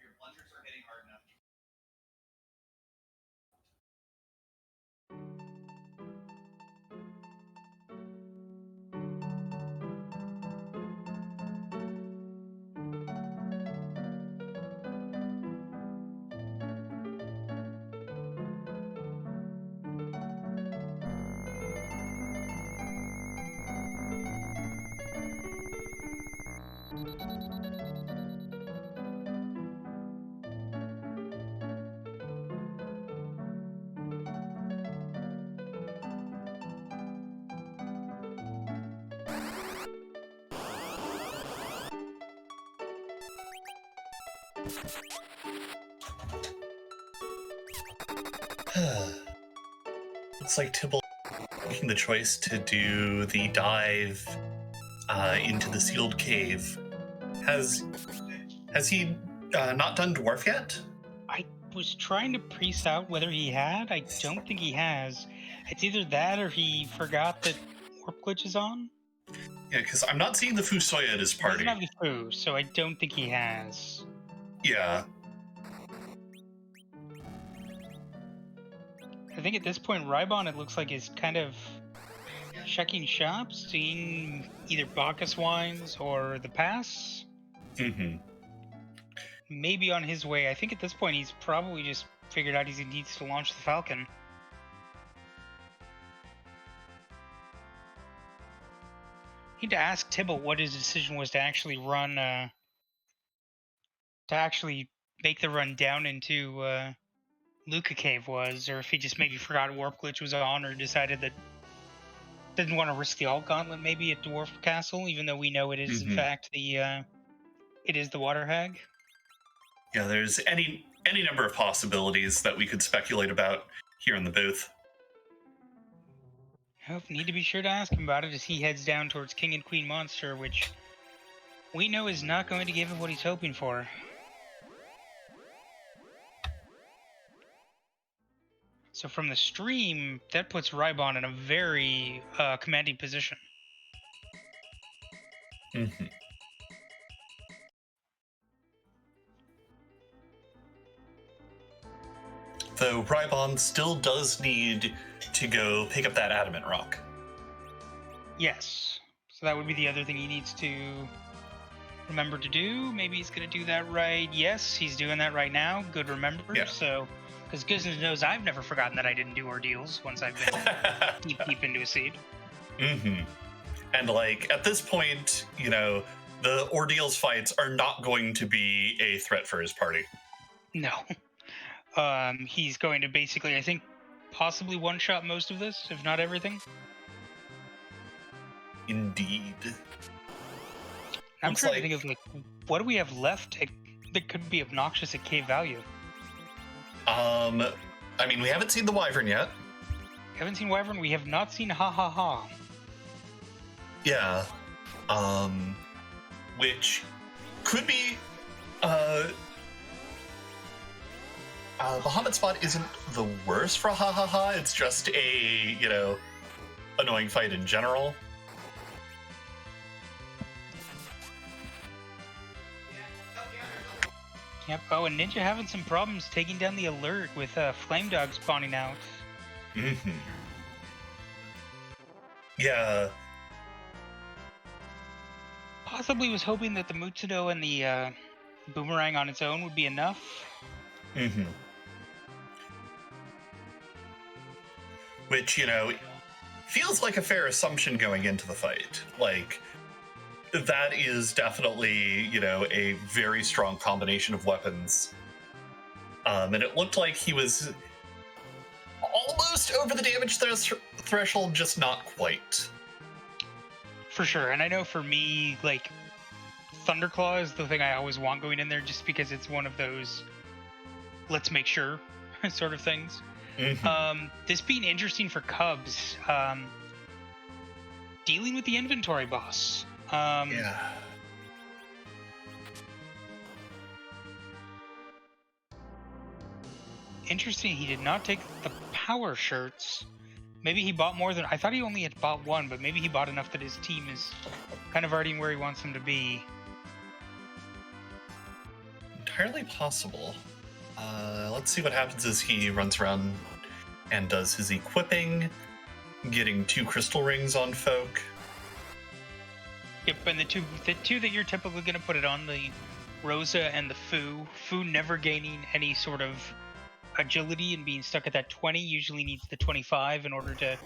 Your plungers are hitting hard enough. Looks like Tybalt making the choice to do the dive into the sealed cave. Has he not done Dwarf yet? I was trying to piece out whether he had. I don't think he has. It's either that or he forgot that Warp Glitch is on. Yeah, because I'm not seeing the Fusoya at his party. He doesn't have the Fu, so I don't think he has. Yeah. I think at this point, Rybon, it looks like, is kind of checking shops, seeing either Bacchus wines or the pass. Mm-hmm. Maybe on his way. I think at this point, he's probably just figured out he needs to launch the Falcon. Need to ask Tybalt what his decision was to actually run, to actually make the run down into Luca Cave was, or if he just maybe forgot Warp Glitch was on, or decided that didn't want to risk the Alt Gauntlet maybe at Dwarf Castle, even though we know it is in fact the It is the water hag. Yeah, there's any number of possibilities that we could speculate about here in the booth. Oh, need to be sure to ask him about it as he heads down towards King and Queen Monster, which we know is not going to give him what he's hoping for. So from the stream, that puts Rybon in a very commanding position. Mm-hmm. Though Rybon still does need to go pick up that adamant rock. Yes. So that would be the other thing he needs to remember to do. Maybe he's going to do that right. Yes, he's doing that right now. Good remember. Yeah. So, because goodness knows I've never forgotten that I didn't do ordeals once I've been deep into a seed. Mm-hmm. And like at this point, you know, the ordeals fights are not going to be a threat for his party. No. He's going to basically, I think, possibly one-shot most of this, if not everything. Indeed. I'm Looks trying like- to think of, like, what do we have left that could be obnoxious at K value? I mean, we haven't seen the Wyvern yet. Haven't seen Wyvern, we have not seen Ha Ha Ha. Yeah. Which could be, Bahamut Spot isn't the worst for Ha Ha Ha. It's just a, you know, annoying fight in general. Yep. Oh, and Ninja having some problems taking down the alert with Flame Dog spawning out. Mm-hmm. Yeah. Possibly was hoping that the Mutsudo and the Boomerang on its own would be enough. Mm-hmm. Which, you know, feels like a fair assumption going into the fight. Like, that is definitely, you know, a very strong combination of weapons. And it looked like he was almost over the damage threshold, just not quite. For sure. And I know for me, like, Thunderclaw is the thing I always want going in there just because it's one of those let's make sure sort of things. Mm-hmm. This being interesting for Cubs, dealing with the inventory boss. Yeah. Interesting, he did not take the power shirts. Maybe he bought more than I thought. He only had bought one, but maybe he bought enough that his team is kind of already where he wants them to be. Entirely possible. Let's see what happens as he runs around and does his equipping, getting 2 crystal rings on folk. Yep, and the two that you're typically going to put it on, the Rosa and the Fu. Fu never gaining any sort of agility and being stuck at that 20, usually needs the 25 in order to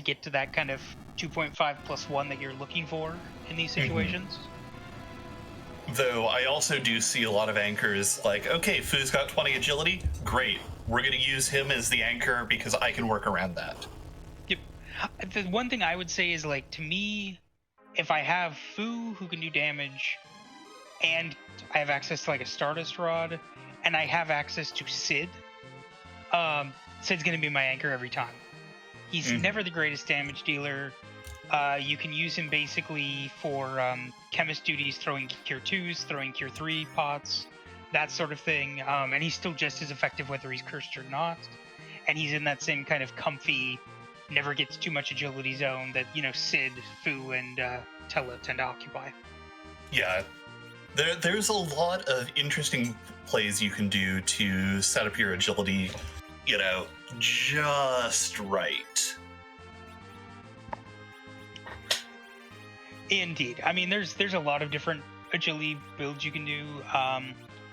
get to that kind of 2.5 plus 1 that you're looking for in these situations. Though I also do see a lot of anchors like, okay, Fu's got 20 agility, great. We're going to use him as the anchor because I can work around that. Yep. The one thing I would say is, like, to me, if I have Fu who can do damage and I have access to like a Stardust Rod and I have access to Sid, Sid's going to be my anchor every time. He's never the greatest damage dealer. You can use him basically for chemist duties, throwing Cure 2s, throwing Cure 3 pots, that sort of thing. And he's still just as effective whether he's cursed or not. And he's in that same kind of comfy, never gets too much agility zone that, you know, Sid, Fu, and Tella tend to occupy. Yeah. There's a lot of interesting plays you can do to set up your agility, you know, just right. Indeed. I mean, there's a lot of different agility builds you can do.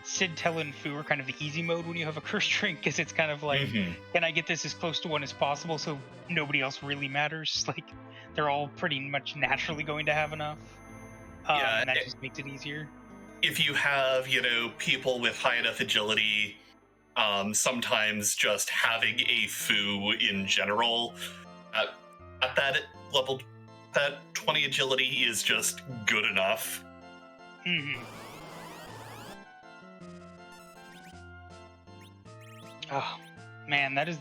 Sid, Tella, and Fu are kind of the easy mode when you have a curse drink, because it's kind of like, can I get this as close to 1 as possible so nobody else really matters? Like, they're all pretty much naturally going to have enough. Yeah, and that just makes it easier. If you have, you know, people with high enough agility, sometimes just having a Fu in general at that level, that 20 agility is just good enough. Oh, man, that is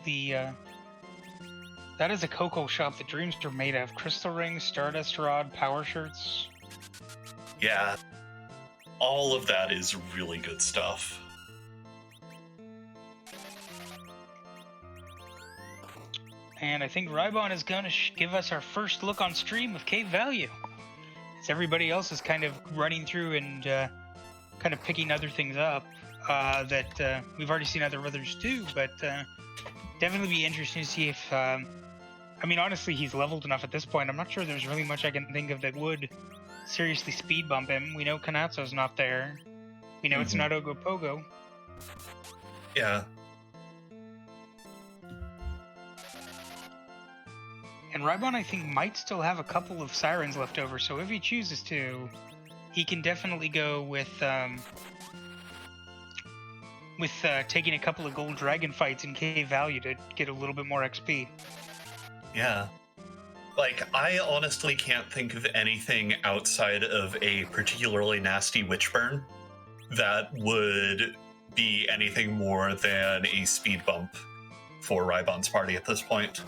a cocoa shop that dreams are made of. Crystal rings, Stardust rod, power shirts. Yeah, all of that is really good stuff. And I think Rybon is going to give us our first look on stream of Cave Value. As everybody else is kind of running through and kind of picking other things up that we've already seen others do, but definitely be interesting to see if... I mean, honestly, he's leveled enough at this point. I'm not sure there's really much I can think of that would seriously speed bump him. We know Kanatsu's not there. We know it's not Ogopogo. Yeah. And Rybon, I think, might still have a couple of Sirens left over, so if he chooses to, he can definitely go with taking a couple of gold dragon fights in Cave Value to get a little bit more XP. Yeah. Like, I honestly can't think of anything outside of a particularly nasty witch burn that would be anything more than a speed bump for Rybon's party at this point.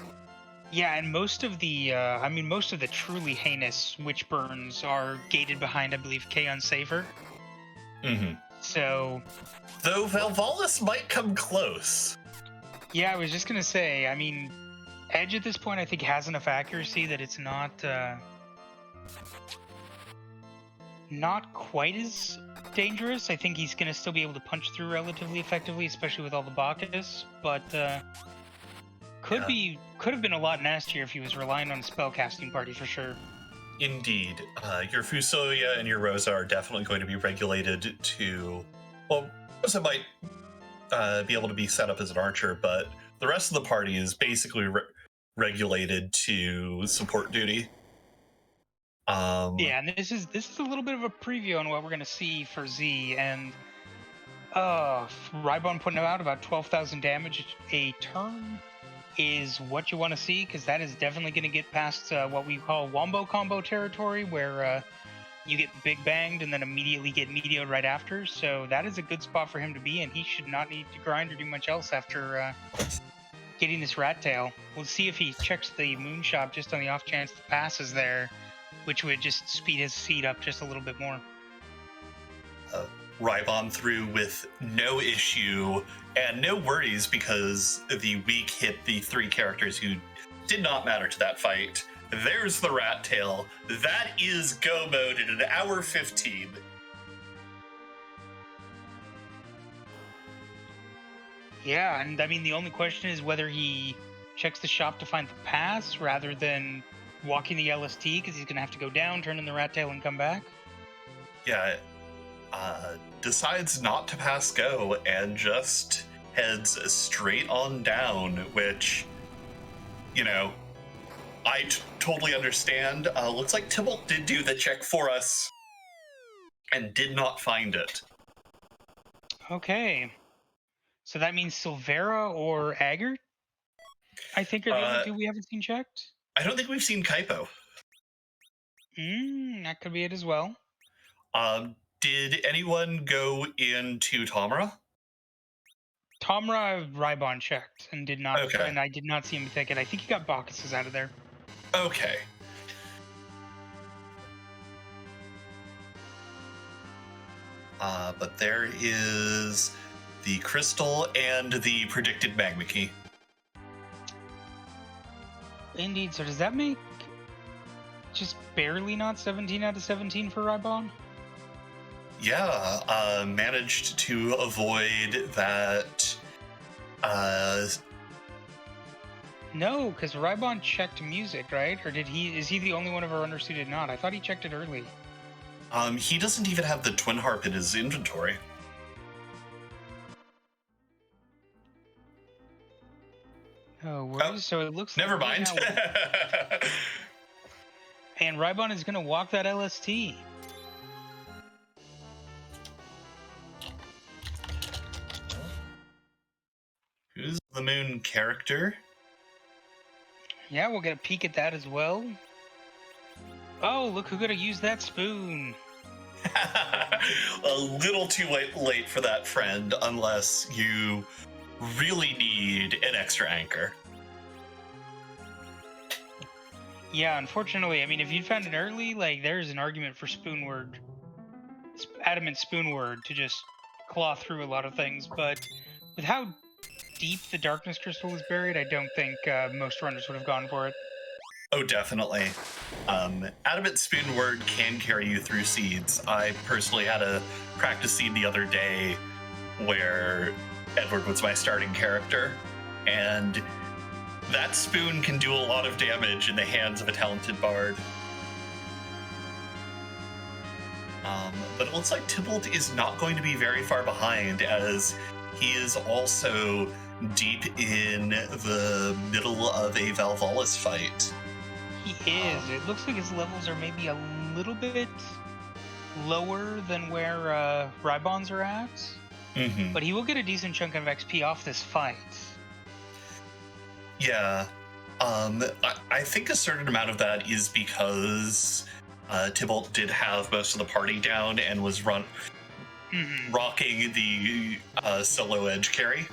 Yeah, and most of the truly heinous witch burns are gated behind, I believe, K Unsavor. So... Though Valvalis might come close. Yeah, I was just gonna say, I mean... Edge at this point, I think, has enough accuracy that it's not quite as dangerous. I think he's going to still be able to punch through relatively effectively, especially with all the Bacchus, but could have been a lot nastier if he was relying on a spellcasting party for sure. Indeed. Your Fusoya and your Rosa are definitely going to be regulated to... Well, Rosa might be able to be set up as an archer, but the rest of the party is basically regulated to support duty. Yeah, and this is a little bit of a preview on what we're going to see for Z, and Rybon putting out about 12,000 damage a turn is what you want to see, because that is definitely going to get past what we call wombo combo territory, where you get big banged and then immediately get meteored right after. So that is a good spot for him to be, and he should not need to grind or do much else after getting this rat tail. We'll see if he checks the moon shop just on the off chance the pass is there, which would just speed his seed up just a little bit more. Rybon through with no issue and no worries, because the weak hit the 3 characters who did not matter to that fight. There's the rat tail. That is go mode in an hour 15. Yeah, and I mean, the only question is whether he checks the shop to find the pass rather than walking the LST, because he's going to have to go down, turn in the rat tail, and come back. Yeah, decides not to pass go and just heads straight on down, which, you know, I totally understand. Looks like Tybalt did do the check for us and did not find it. Okay. So that means Silvera or Agert, I think, are the only 2 we haven't seen checked? I don't think we've seen Kaipo. That could be it as well. Did anyone go into Tomra? Tomra, Rybon checked and did not, Okay. and I did not see him take it. I think he got Bacchus out of there. Okay. But there is the crystal and the predicted magma key. Indeed. So does that make just barely not 17 out of 17 for Rybon? Yeah, managed to avoid that. No, because Rybon checked music, right? Or is he the only one of our runners who did not? I thought he checked it early. He doesn't even have the twin harp in his inventory. Oh, so it looks never like mind. And Rybon is going to walk that LST. Who's the moon character? Yeah, we'll get a peek at that as well. Oh, look who could have used that spoon. A little too late for that, friend, unless you really need an extra anchor. Yeah, unfortunately, I mean, if you'd found it early, like, there's an argument for Adamant Spoonword to just claw through a lot of things, but with how deep the Darkness Crystal is buried, I don't think most runners would have gone for it. Oh, definitely. Adamant Spoon Word can carry you through seeds. I personally had a practice seed the other day where Edward was my starting character, and that spoon can do a lot of damage in the hands of a talented bard. But it looks like Tybalt is not going to be very far behind, as he is also deep in the middle of a Valvalis fight. He is. It looks like his levels are maybe a little bit lower than where Rybon's are at, but he will get a decent chunk of XP off this fight. Yeah. I think a certain amount of that is because Tybalt did have most of the party down and was rocking the solo edge carry.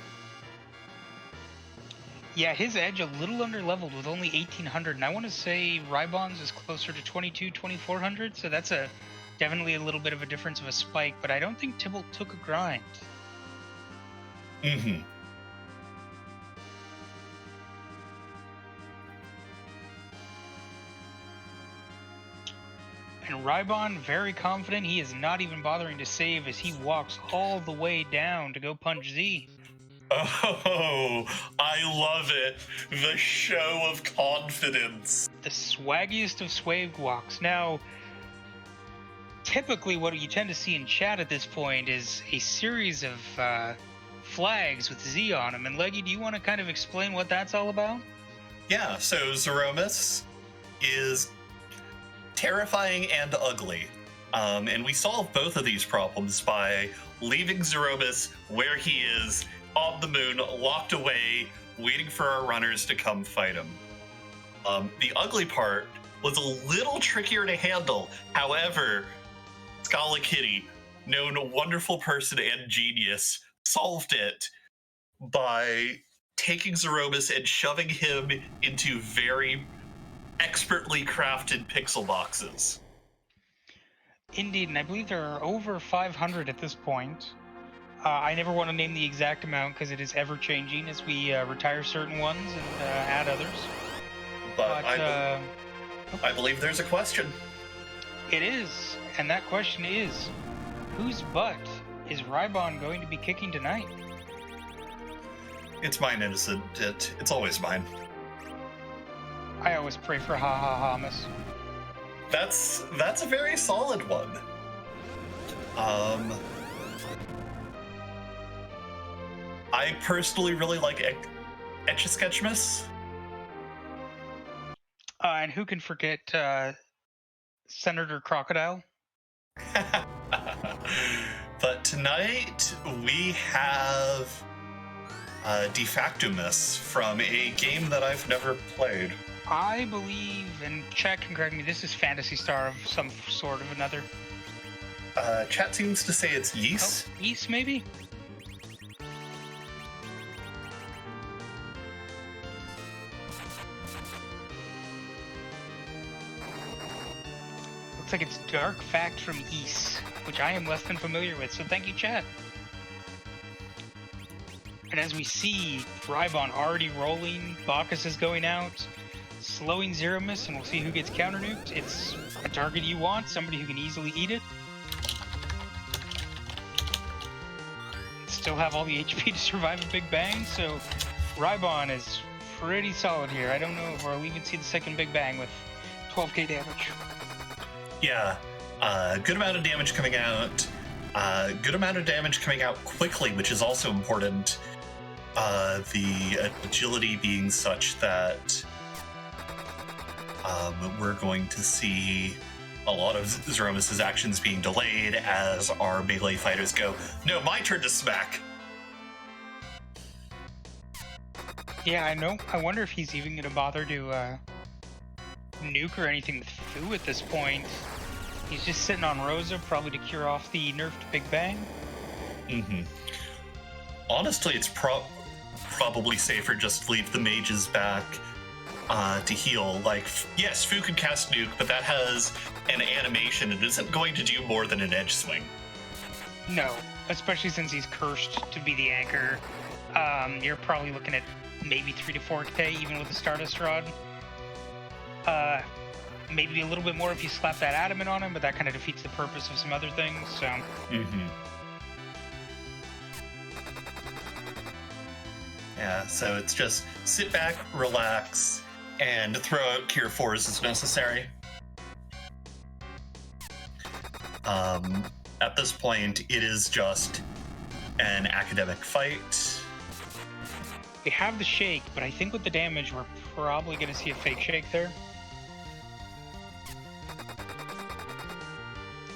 Yeah, his edge a little under-leveled with only 1,800, and I want to say Rybon's is closer to 2,400, so that's definitely a little bit of a difference of a spike, but I don't think Tybalt took a grind. Mm-hmm. And Rybon, very confident, he is not even bothering to save as he walks all the way down to go punch Z. Oh, I love it. The show of confidence. The swaggiest of swag walks. Now, typically what you tend to see in chat at this point is a series of flags with Z on them. And Leggy, do you want to kind of explain what that's all about? Yeah, so Zeromus is terrifying and ugly. And we solve both of these problems by leaving Zeromus where he is, on the moon, locked away, waiting for our runners to come fight him. The ugly part was a little trickier to handle. However, Scala Kitty, known wonderful person and genius, solved it by taking Zeromus and shoving him into very expertly crafted pixel boxes. Indeed, and I believe there are over 500 at this point. I never want to name the exact amount because it is ever-changing as we retire certain ones and add others. But I believe there's a question. It is, and that question is, whose butt is Rybon going to be kicking tonight? It's mine, innocent. It's always mine. I always pray for ha-ha-ha, miss. That's a very solid one. I personally really like Etch-a-Sketchmas. And who can forget Senator Crocodile? But tonight we have De Factomus from a game that I've never played. I believe, and chat can correct me, this is Phantasy Star of some sort of another. Chat seems to say it's Ys. Oh, Ys, maybe? Looks like it's Dark Fact from Ys, which I am less than familiar with, so thank you, chat. And as we see, Rybon already rolling, Bacchus is going out, slowing Zeromus, and we'll see who gets counter-nuked. It's a target you want, somebody who can easily eat it. Still have all the HP to survive a Big Bang, so Rybon is pretty solid here. I don't know if we'll even see the second Big Bang with 12k damage. Yeah, good amount of damage coming out. Good amount of damage coming out quickly, which is also important. The agility being such that we're going to see a lot of Zeromus' actions being delayed as our melee fighters go, no, my turn to smack. Yeah, I know. I wonder if he's even going to bother to nuke or anything with Fu at this point. He's just sitting on Rosa, probably to cure off the nerfed Big Bang. Mm-hmm. Honestly, it's probably safer just leave the mages back to heal. Like, yes, Fu could cast Nuke, but that has an animation. It isn't going to do more than an edge swing. No, especially since he's cursed to be the anchor. You're probably looking at maybe 3 to 4k, even with the Stardust Rod. Maybe a little bit more if you slap that Adamant on him, but that kind of defeats the purpose of some other things, so... Yeah, so it's just sit back, relax, and throw out Cure 4s as necessary. At this point, it is just an academic fight. They have the shake, but I think with the damage, we're probably going to see a fake shake there.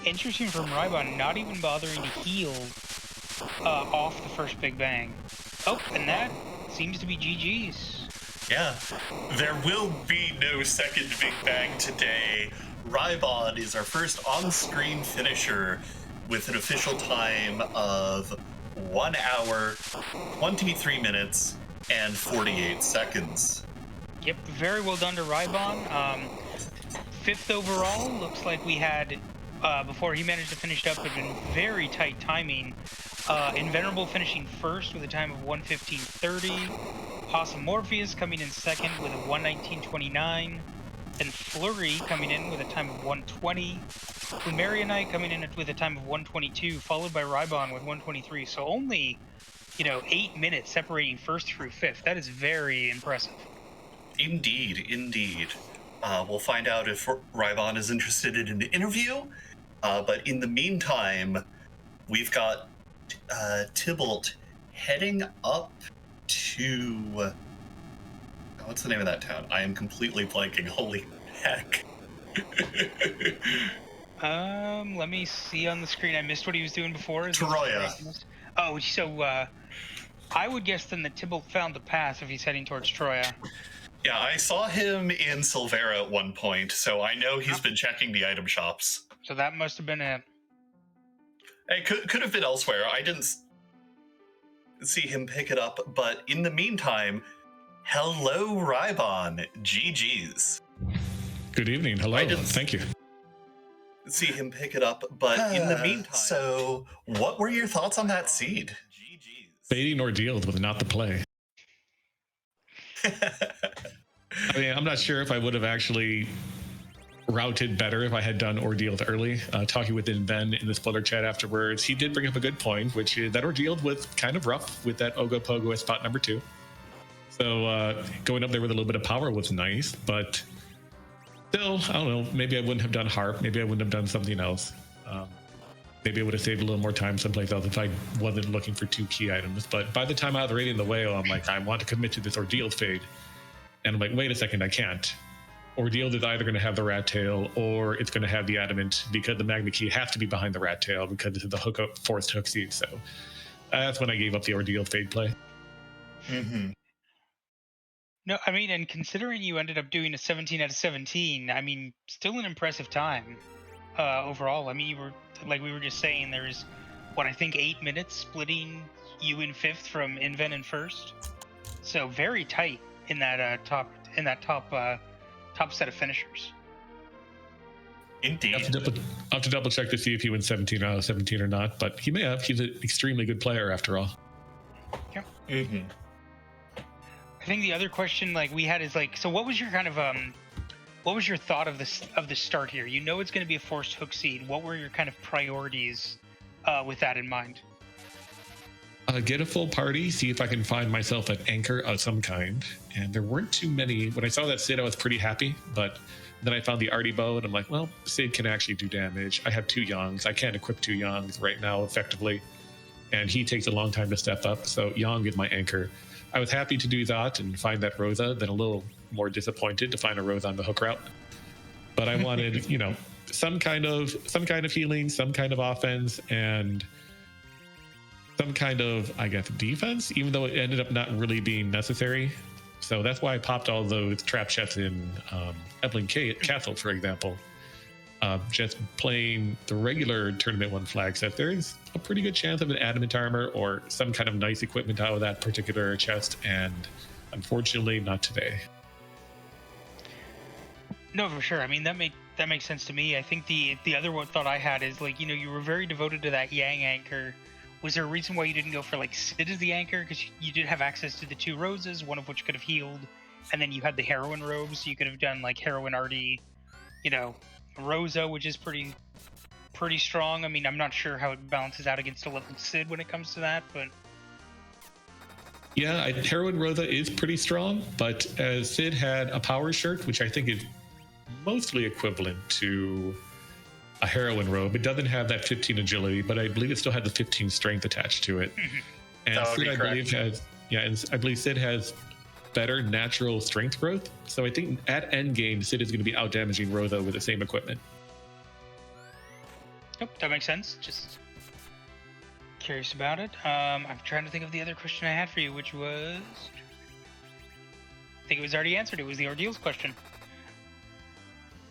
Interesting from Rybon, not even bothering to heal off the first Big Bang. Oh, and that seems to be GG's. Yeah, there will be no second Big Bang today. Rybon is our first on-screen finisher with an official time of 1 hour, 23 minutes, and 48 seconds. Yep, very well done to Rybon. 5th overall, looks like we had, before he managed to finish up, had been very tight timing. Invenerable finishing first with a time of 1:15:30. Possum Morpheus coming in second with a 1:19:29. Then Flurry coming in with a time of 1:20. Marionite coming in with a time of 1:22, followed by Rybon with 1:23. So only, 8 minutes separating first through fifth. That is very impressive. Indeed, indeed. We'll find out if Rybon is interested in an interview. But in the meantime, we've got Tybalt heading up to... what's the name of that town? I am completely blanking. Holy heck. Let me see on the screen. I missed what he was doing before. Troya. Oh, so I would guess then that Tybalt found the path if he's heading towards Troya. Yeah, I saw him in Silvera at one point, so I know he's been checking the item shops. So that must have been it. It could have been elsewhere. I didn't see him pick it up, but in the meantime, hello, Rybon. GG's. Good evening. Hello. Thank you. See him pick it up, but in the meantime... So, what were your thoughts on that seed? Baiting ordeal was not the play. I mean, I'm not sure if I would have actually routed better if I had done ordeal early. Talking with Ben in the spoiler chat afterwards, he did bring up a good point, which is that ordeal was kind of rough with that Ogo Pogo at spot number 2. So going up there with a little bit of power was nice, but still, I don't know, maybe I wouldn't have done harp, maybe I wouldn't have done something else. Maybe I would have saved a little more time someplace else if I wasn't looking for 2 key items. But by the time I was raiding the whale, I'm like, I want to commit to this ordeal fade. And I'm like, wait a second, I can't. Ordeal is either going to have the rat tail or it's going to have the adamant, because the magnet key has to be behind the rat tail because this is the hookup forced hook seed. So that's when I gave up the ordeal fade play. Mm-hmm. No, I mean, and considering you ended up doing a 17 out of 17, I mean, still an impressive time overall. I mean, you were, like we were just saying, there's, I think 8 minutes splitting you in 5th from Inven in 1st. So very tight in that top set of finishers. Indeed. I'll have to double check to see if he went 17 out of 17 or not, but he may have. He's an extremely good player after all. Yeah. Mm-hmm. I think the other question we had is so what was your kind of what was your thought of the start here? You know it's going to be a forced hook seed. What were your kind of priorities with that in mind? Get a full party, see if I can find myself an anchor of some kind. And there weren't too many. When I saw that Sid, I was pretty happy, but then I found the Artie bow, and I'm like, well, Sid can actually do damage. I have 2 Youngs. I can't equip 2 Youngs right now effectively, and he takes a long time to step up, so Yang is my anchor. I was happy to do that and find that Rosa, then a little more disappointed to find a Rosa on the hook route. But I wanted, some kind of healing, some kind of offense, and some kind of, I guess, defense, even though it ended up not really being necessary. So that's why I popped all those trap chests in Evelyn Castle, for example. just playing the regular Tournament 1 flag set, there's a pretty good chance of an Adamant armor or some kind of nice equipment out of that particular chest, and unfortunately, not today. No, for sure. I mean, that makes sense to me. I think the other one thought I had is like, you were very devoted to that Yang anchor. Was there a reason why you didn't go for like Sid as the anchor? Because you did have access to the 2 roses, one of which could have healed, and then you had the heroine robes. So you could have done like heroine Artie, Rosa, which is pretty strong. I mean, I'm not sure how it balances out against a level Sid when it comes to that, but yeah, heroine Rosa is pretty strong, but Sid had a power shirt, which I think is mostly equivalent to a heroine robe. It doesn't have that 15 agility, but I believe it still has the 15 strength attached to it. And Sid, I believe Sid has better natural strength growth. So I think at endgame, Sid is going to be out damaging Rosa with the same equipment. Yep, that makes sense. Just curious about it. I'm trying to think of the other question I had for you, which was, I think it was already answered. It was the ordeals question.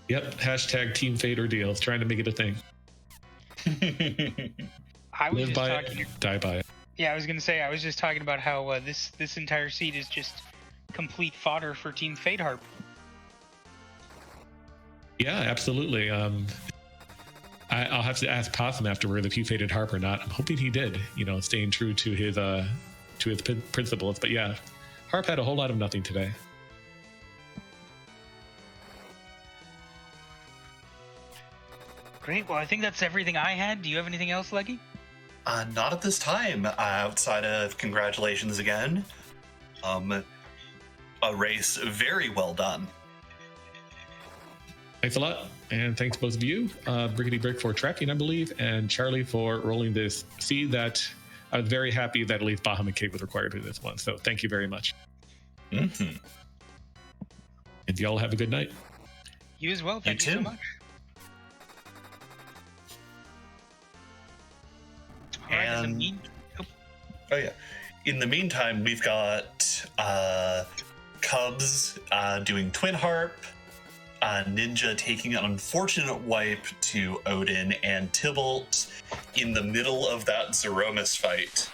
Yep, hashtag Team Fate Ordeals, trying to make it a thing. I was Live just by talking. it, die by it. Yeah, I was gonna say I was just talking about how this entire seed is just complete fodder for Team Fate Harp. Yeah, absolutely. I'll have to ask Possum afterward if he faded Harp or not. I'm hoping he did. Staying true to his principles. But yeah, Harp had a whole lot of nothing today. Great. Well, I think that's everything I had. Do you have anything else, Leggy? Not at this time. Outside of congratulations again. A race very well done. Thanks a lot. And thanks both of you, Brickety Brick for tracking, I believe, and Charlie for rolling this seed that I was very happy that at least Bahamut Cave was required for this one. So thank you very much. Mm-hmm. And y'all have a good night. You as well. Thank you so much. And in the meantime, we've got Cubs doing Twin Harp, Ninja taking an unfortunate wipe to Odin, and Tybalt in the middle of that Zeromus fight.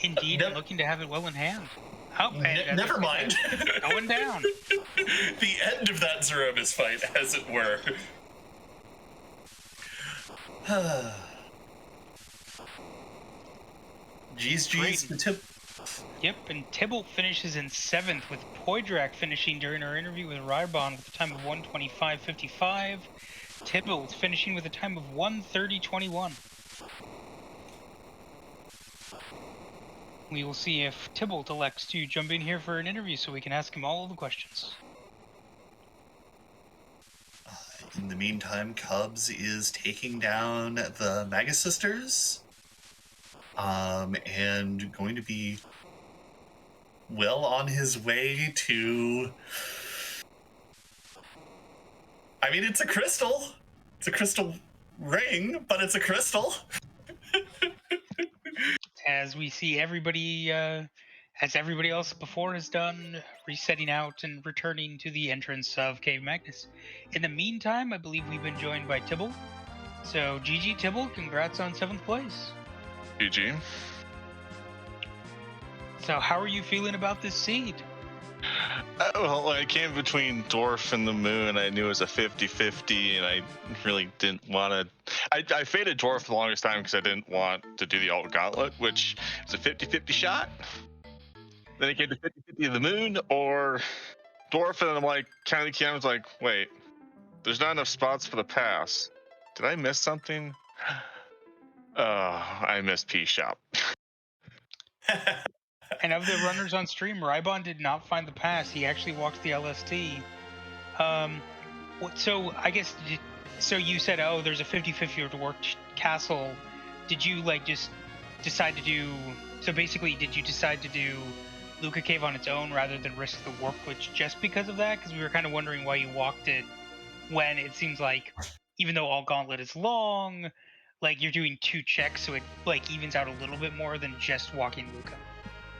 Indeed, looking to have it well in hand. Oh, never mind. Going down. The end of that Zeromus fight, as it were. GG's the tip. Yep, and Tybalt finishes in 7th, with Poidrak finishing during our interview with Rybon with a time of 1:25.55. Tybalt finishing with a time of 1:30.21. We will see if Tybalt elects to jump in here for an interview so we can ask him all of the questions. In the meantime, Cubs is taking down the Magus Sisters, and going to be well on his way to... I mean, it's a crystal. It's a crystal ring, but it's a crystal. As we see everybody, as everybody else before has done, resetting out and returning to the entrance of Cave Magnus. In the meantime, I believe we've been joined by Tybalt. So, GG Tybalt, congrats on 7th place. GG. So, how are you feeling about this seed? Well, I came between Dwarf and the Moon. I knew it was a 50-50, and I really didn't want to... I faded Dwarf for the longest time because I didn't want to do the Alt Gauntlet, which is a 50-50 shot. Then it came to 50-50 of the Moon or Dwarf, and I'm like, counting the I was like, wait, there's not enough spots for the pass. Did I miss something? I missed P-Shop. And of the runners on stream, Rybon did not find the pass. He actually walked the LST. So I guess, so you said, oh, there's a 50-50 Dwarf Castle. Did you just decide to do, so basically did you decide to do Luca Cave on its own rather than risk the Warp Glitch just because of that? Because we were kind of wondering why you walked it when it seems like, even though Alt Gauntlet is long, you're doing 2 checks, so it evens out a little bit more than just walking Luca.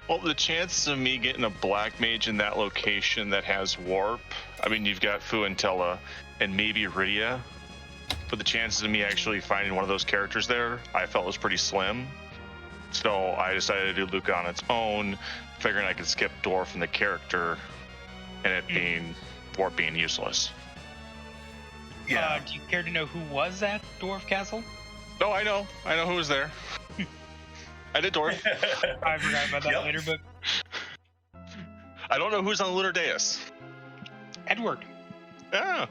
Well, the chances of me getting a black mage in that location that has warp, I mean, you've got Fu and Tella and maybe Iridia, but the chances of me actually finding one of those characters there, I felt was pretty slim. So I decided to do Luca on its own, figuring I could skip Dwarf and the character, and it being warp being useless. Yeah. Do you care to know who was at Dwarf Castle? No, I know who was there. I did Dwarf. I forgot about that Yep. later, but I don't know who's on the Lunar Dais. Edward. Yeah.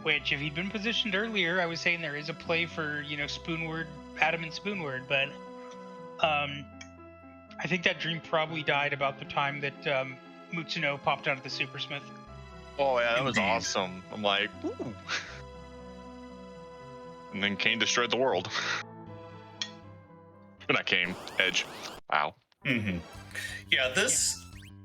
Which, if he'd been positioned earlier, I was saying there is a play for, Spoonword, Adamant Spoonword, but I think that dream probably died about the time that Mutsuno popped out of the Supersmith. Oh yeah, that was Indeed. awesome. I'm like, ooh. And then Kane destroyed the world. Not Kane, Edge. Wow. Mm-hmm. Yeah, this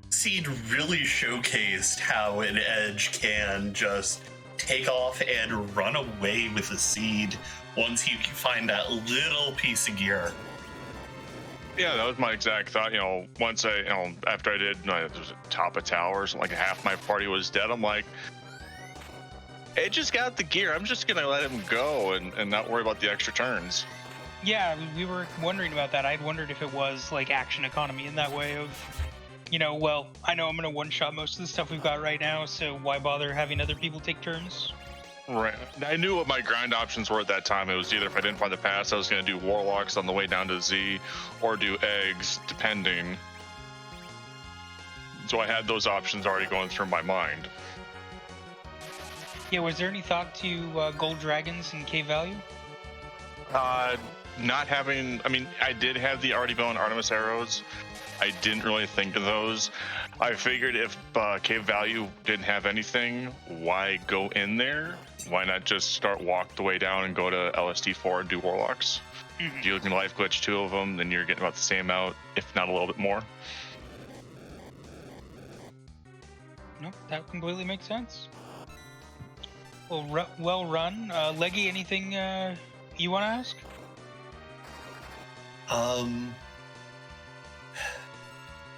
seed really showcased how an Edge can just take off and run away with a seed once you find that little piece of gear. Yeah, that was my exact thought. Once after I did, it was at top of towers, like half my party was dead. I'm like, Edge just got the gear. I'm just gonna let him go and not worry about the extra turns. Yeah, we were wondering about that. I'd wondered if it was like action economy in that way of, well, I know I'm going to one-shot most of the stuff we've got right now, so why bother having other people take turns? Right. I knew what my grind options were at that time. It was either if I didn't find the pass, I was going to do Warlocks on the way down to Z, or do Eggs, depending. So I had those options already going through my mind. Yeah, was there any thought to Gold Dragons and Cave Value? Not having, I did have the already bone Artemis arrows. I didn't really think of those. I figured if Cave Value didn't have anything, why go in there? Why not just walk the way down and go to LST4 and do Warlocks? Mm-hmm. If you can life glitch 2 of them, then you're getting about the same out, if not a little bit more. Nope, that completely makes sense. Well, well run. Leggy, anything you want to ask?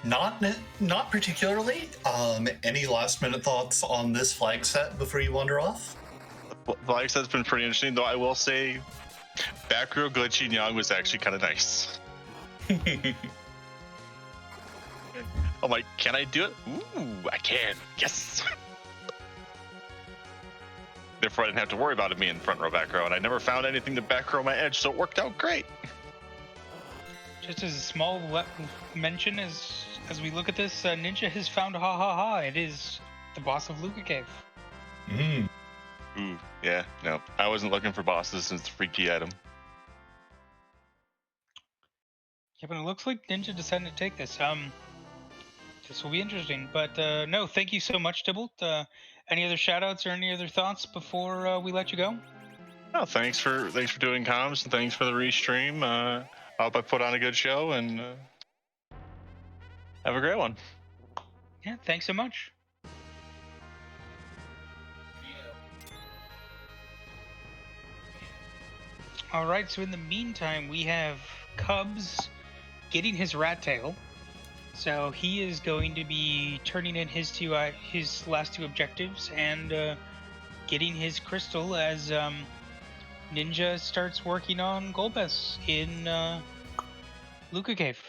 Not particularly. Any last minute thoughts on this flag set before you wander off? Flag set's been pretty interesting, though I will say back row glitching young was actually kind of nice. I'm like, can I do it? Ooh, I can. Yes. Therefore, I didn't have to worry about it being front row, back row, and I never found anything to back row my edge, so it worked out great. Just as a small mention, as we look at this, Ninja has found ha ha ha. It is the boss of Luca Cave. Mm. Ooh, yeah, no, I wasn't looking for bosses since the free key item. Yeah, but it looks like Ninja decided to take this. This will be interesting. But no, thank you so much, Tybalt. Any other shoutouts or any other thoughts before we let you go? Oh, thanks for doing comms, and thanks for the restream. I hope I put on a good show, and have a great one. Yeah, thanks so much. All right, so in the meantime, we have Cubs getting his rat tail. So he is going to be turning in his last 2 objectives and getting his crystal as Ninja starts working on Golbez in Luca Cave.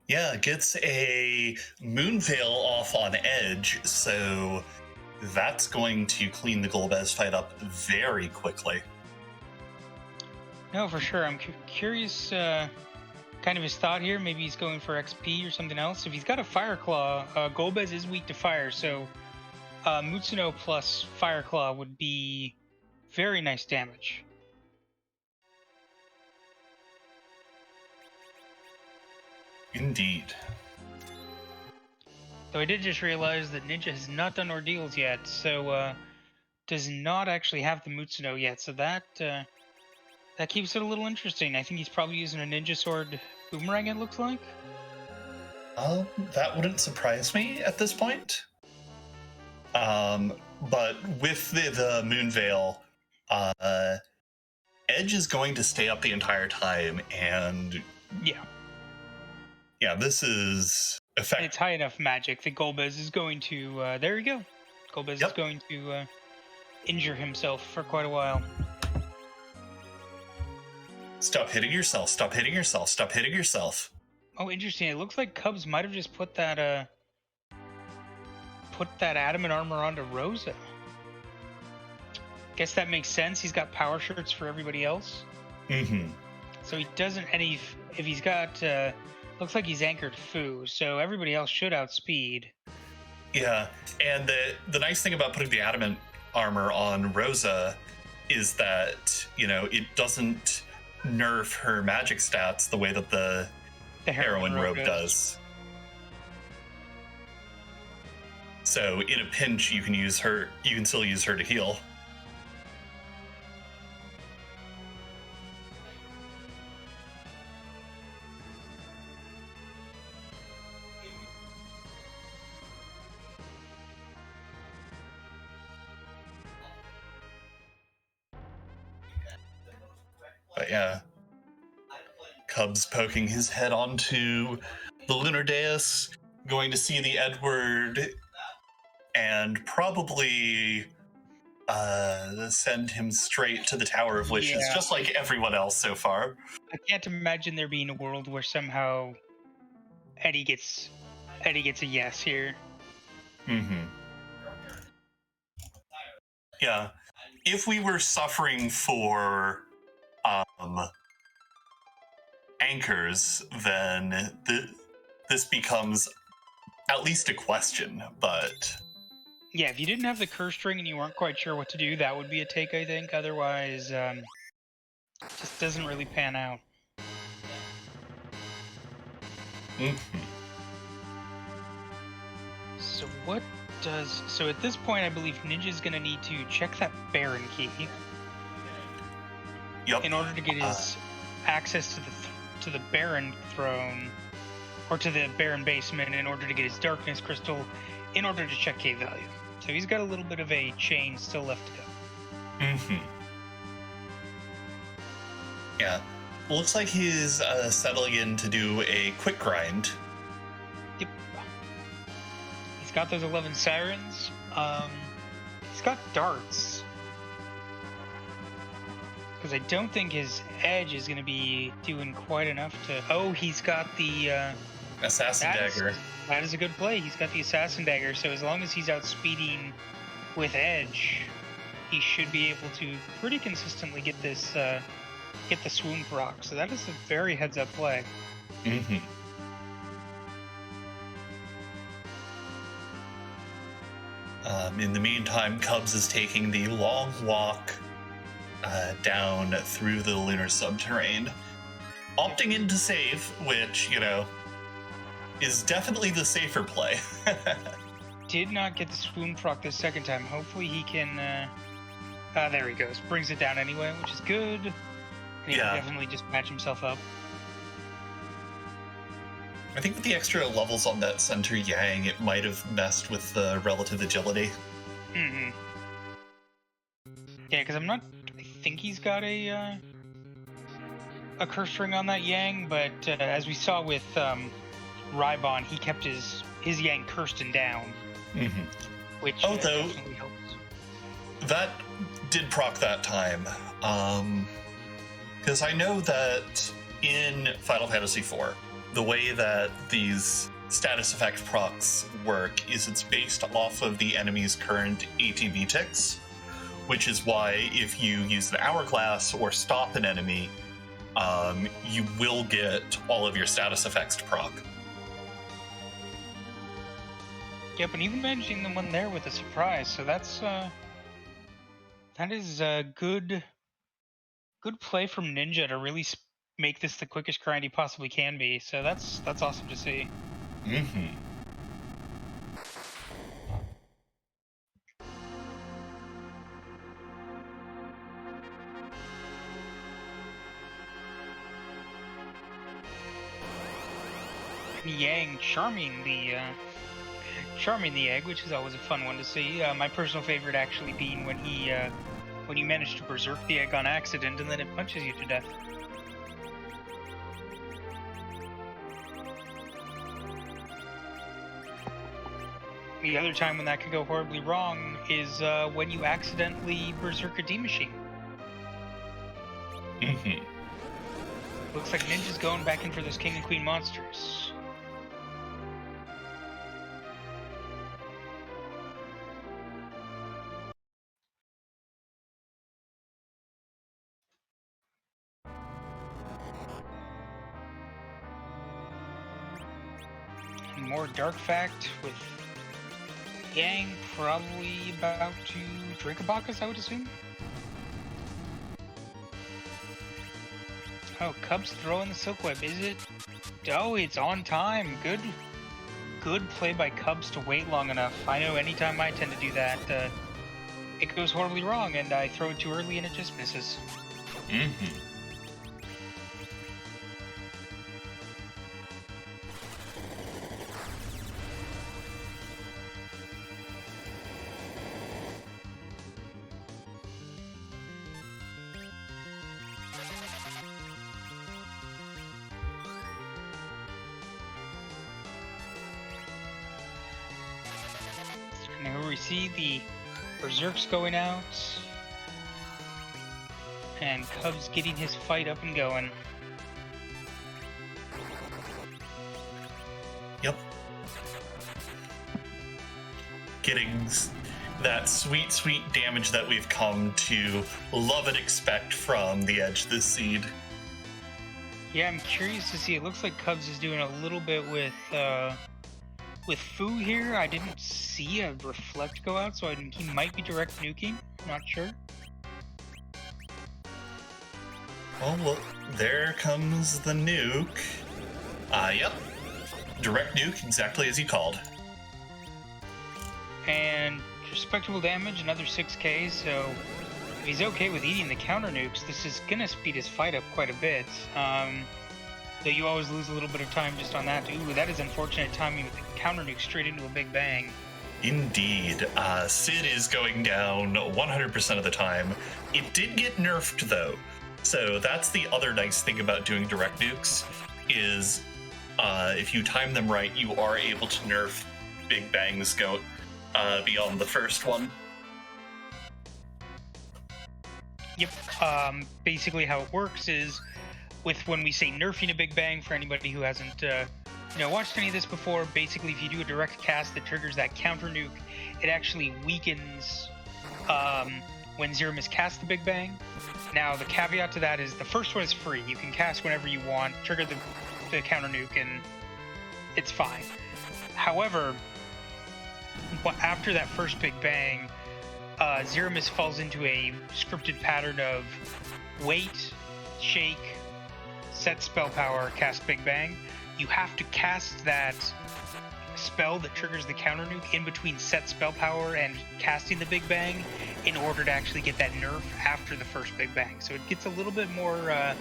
Yeah, gets a Moonveil off on Edge, so that's going to clean the Golbez fight up very quickly. No, for sure. I'm curious kind of his thought here. Maybe he's going for XP or something else. If he's got a Fire Claw, Golbez is weak to fire, so Mutsuno plus Fire Claw would be very nice damage. Indeed. Though I did just realize that Ninja has not done ordeals yet, so does not actually have the Mutsuno yet, so that keeps it a little interesting. I think he's probably using a Ninja Sword Boomerang, it looks like. That wouldn't surprise me at this point. But with the Moonveil, Edge is going to stay up the entire time, and Yeah. Yeah, this is And effective. it's high enough magic that Golbez is going to. There you go. Golbez is Yep. going to injure himself for quite a while. Stop hitting yourself. Stop hitting yourself. Stop hitting yourself. Oh, interesting. It looks like Cubs might have just put that adamant armor onto Rosa. Guess that makes sense. He's got power shirts for everybody else. Mm-hmm. So he doesn't, and if he's got, looks like he's anchored Fu, so everybody else should outspeed. Yeah, and the nice thing about putting the adamant armor on Rosa is that, you know, it doesn't nerf her magic stats the way that the heroin robe does. So in a pinch, you can still use her to heal. But yeah, Cubs poking his head onto the lunar dais, going to see the Edward, and probably send him straight to the Tower of Wishes, Yeah. just like everyone else so far. I can't imagine there being a world where somehow Eddie gets a yes here. Mm-hmm. Yeah. If we were suffering for anchors, then this becomes at least a question, but... Yeah, if you didn't have the curse string and you weren't quite sure what to do, that would be a take, I think. Otherwise, just doesn't really pan out. Mm-hmm. So at this point, I believe Ninja's gonna need to check that Baron key Yep. in order to get his access to the Baron throne, or to the Baron basement, in order to get his Darkness Crystal, in order to check K value. So he's got a little bit of a chain still left to go. Mm-hmm. Yeah. Looks like he's settling in to do a quick grind. Yep. He's got those 11 sirens. He's got darts. Because I don't think his edge is going to be doing quite enough to... Oh, he's got the... Assassin Dagger. That is a good play. He's got the Assassin Dagger, so as long as he's outspeeding with edge, he should be able to pretty consistently get this, get the swoon proc. So that is a very heads-up play. Mm-hmm. In the meantime, Cubs is taking the long walk down through the lunar subterrane, opting in to save, which, you know, is definitely the safer play. Did not get the swoon proc this second time. Hopefully he can... there he goes. Brings it down anyway, which is good. And he can definitely just patch himself up. I think with the extra levels on that center Yang, it might have messed with the relative agility. Mm-hmm. Yeah, because I think he's got a curse string on that Yang, but as we saw with Rybon, he kept his Yang cursed and down. Mm-hmm. Which definitely helps. That did proc that time. Because I know that in Final Fantasy IV, the way that these status effect procs work is it's based off of the enemy's current ATB ticks, which is why if you use an hourglass or stop an enemy, you will get all of your status effects to proc. Yep, and even managing the one there with a surprise, so that's that is a good play from Ninja to really make this the quickest grind he possibly can be. So that's awesome to see. Mm-hmm. Yang charming the egg, which is always a fun one to see. My personal favorite actually being when you manage to berserk the egg on accident and then it punches you to death. The other time when that could go horribly wrong is when you accidentally berserk a D-Machine. Mm-hmm. Looks like Ninja's going back in for those King and Queen monsters. And more Dark Fact with Yang probably about to drink a Bacchus, I would assume. Oh, Cubs throwing the Silk Web. Is it? Oh, it's on time. Good play by Cubs to wait long enough. I know anytime I tend to do that, it goes horribly wrong, and I throw it too early and it just misses. Mm-hmm. Now we see the Berserks going out, and Cubs getting his fight up and going. Yep. Getting that sweet, sweet damage that we've come to love and expect from the Edge this seed. Yeah, I'm curious to see. It looks like Cubs is doing a little bit with Fu here. I didn't see a reflect go out, so he might be direct nuking. Not sure. Oh, look, there comes the nuke. Yep. Direct nuke, exactly as he called. And respectable damage, another 6k, so if he's okay with eating the counter nukes, this is gonna speed his fight up quite a bit. Though you always lose a little bit of time just on that. Ooh, that is unfortunate timing with the counter nuke straight into a big bang. Indeed. Sid is going down 100% of the time. It did get nerfed, though. So that's the other nice thing about doing direct nukes, is if you time them right, you are able to nerf big bangs go beyond the first one. Yep. Basically how it works is, with when we say nerfing a big bang, for anybody who hasn't watched any of this before, basically if you do a direct cast that triggers that counter nuke, it actually weakens when Zeramis casts the big bang. Now the caveat to that is the first one is free. You can cast whenever you want, trigger the counter nuke, and it's fine. However, after that first big bang, Zeramis falls into a scripted pattern of wait, shake, set spell power, cast big bang. You have to cast that spell that triggers the counter nuke in between set spell power and casting the big bang in order to actually get that nerf after the first big bang. So it gets a little bit more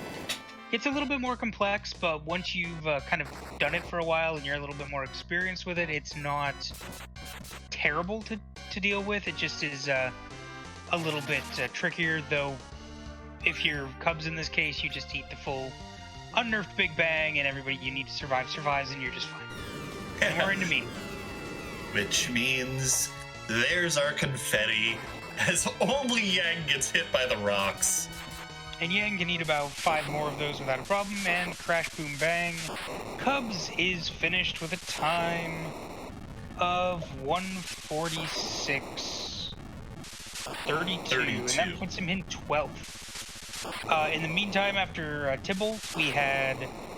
complex, but once you've kind of done it for a while and you're a little bit more experienced with it, it's not terrible to deal with. It just is a little bit trickier, though. If you're Cubs in this case, you just eat the full unnerfed big bang, and everybody you need to survive survives, and you're just fine. And we're into meat. Which means there's our confetti, as only Yang gets hit by the rocks. And Yang can eat about 5 more of those without a problem, and crash, boom, bang. Cubs is finished with a time of 146.32, and that puts him in 12th. In the meantime, after Tybalt, we had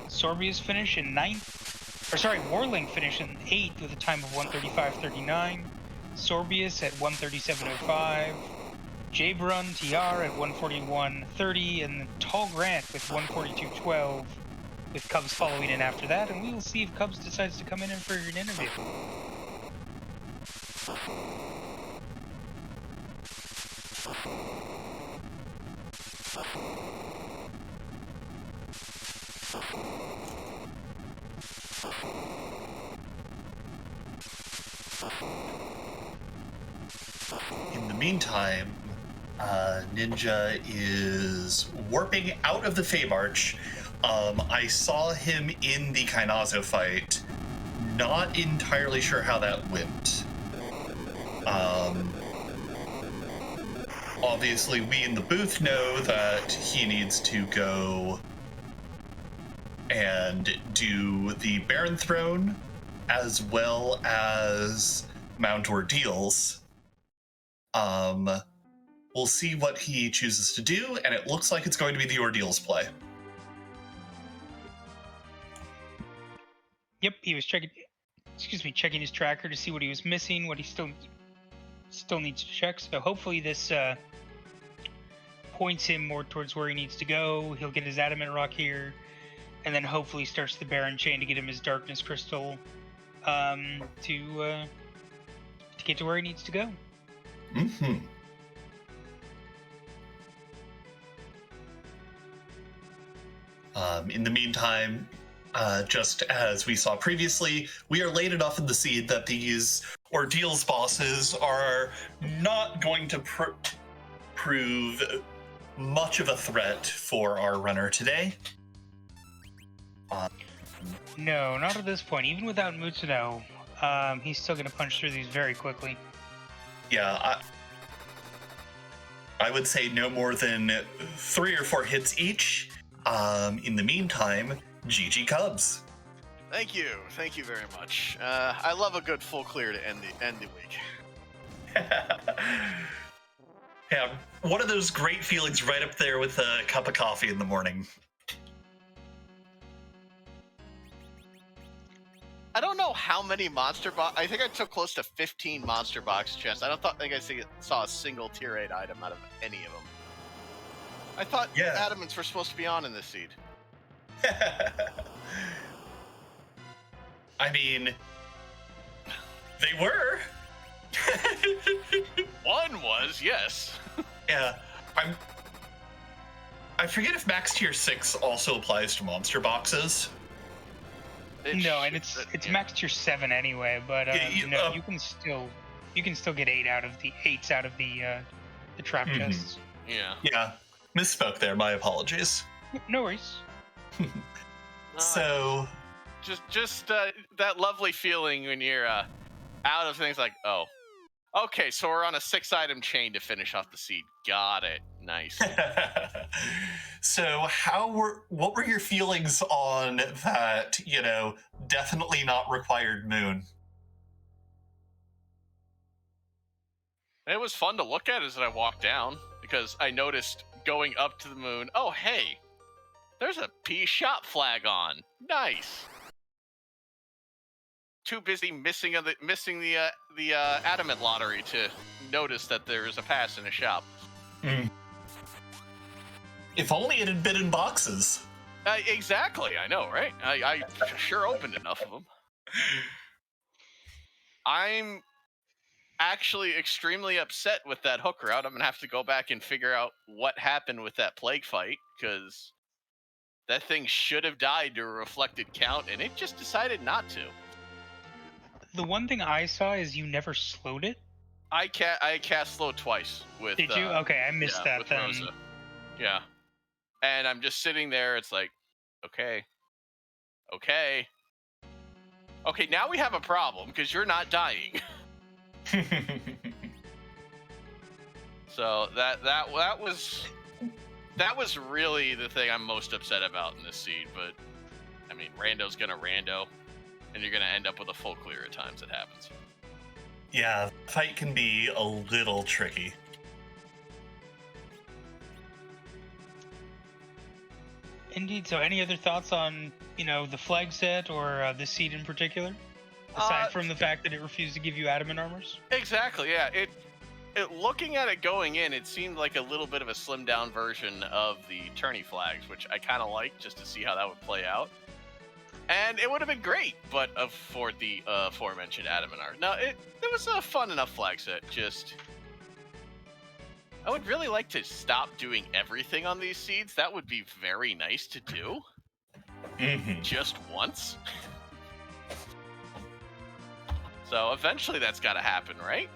Sorbius finish in 9th. Warling finish in 8th with a time of 135.39. Sorbius at 137.05. Jbrun TR at 141.30. And Tall Grant with 142.12. With Cubs following in after that. And we will see if Cubs decides to come in for an interview. In the meantime, Ninja is warping out of the Feymarch. I saw him in the Kainazo fight. Not entirely sure how that went. Um, obviously, we in the booth know that he needs to go and do the Baron Throne, as well as Mount Ordeals. We'll see what he chooses to do, and it looks like it's going to be the Ordeals play. Yep, he was checking his tracker to see what he was missing, what he still needs to check. So hopefully this points him more towards where he needs to go. He'll get his Adamant Rock here, and then hopefully starts the Baron Chain to get him his Darkness Crystal to get to where he needs to go. Mm-hmm. In the meantime, just as we saw previously, we are late enough in the seed that these Ordeals bosses are not going to prove much of a threat for our runner today. No, not at this point. Even without Mutsuno, he's still going to punch through these very quickly. Yeah, I would say no more than 3 or 4 hits each. In the meantime, GG Cubs. Thank you very much. I love a good full clear to end the week. Yeah, one of those great feelings right up there with a cup of coffee in the morning. I don't know how many monster box. I think I took close to 15 monster box chests. I think I saw a single tier 8 item out of any of them. I thought Adamants were supposed to be on in this seed. I mean, they were. One was, yes. Yeah, I forget if max tier 6 also applies to monster boxes. No, and it's max tier 7 anyway. But you can still get 8 out of the trap chests. Yeah, misspoke there. My apologies. No worries. So, just that lovely feeling when you're out of things like, oh, okay, so we're on a 6-item chain to finish off the seed. Got it. Nice. So what were your feelings on that, definitely not required moon? It was fun to look at as I walked down, because I noticed going up to the moon, oh, hey, there's a P shop flag on. Nice. Too busy missing the Adamant lottery to notice that there is a pass in a shop. Mm. If only it had been in boxes. Exactly, I know, right? I sure opened enough of them. I'm actually extremely upset with that hook route. I'm gonna have to go back and figure out what happened with that plague fight, because that thing should have died to a reflected count, and it just decided not to. The one thing I saw is you never slowed it. I cast slow twice with. Did you? Okay, I missed that then. Rosa. Yeah, and I'm just sitting there. It's like, okay. Now we have a problem because you're not dying. So that was really the thing I'm most upset about in this seed. But I mean, rando's gonna rando, and you're gonna end up with a full clear at times. It happens. Yeah, fight can be a little tricky. Indeed. So, any other thoughts on the flag set or the seed in particular, aside from the fact that it refused to give you adamant armors? Exactly. Yeah. It looking at it going in, it seemed like a little bit of a slimmed down version of the tourney flags, which I kind of liked just to see how that would play out. And it would have been great, but for the aforementioned adamant art. Now, it was a fun enough flag set. Just, I would really like to stop doing everything on these seeds. That would be very nice to do. Mm-hmm. Just once. So eventually that's got to happen, right?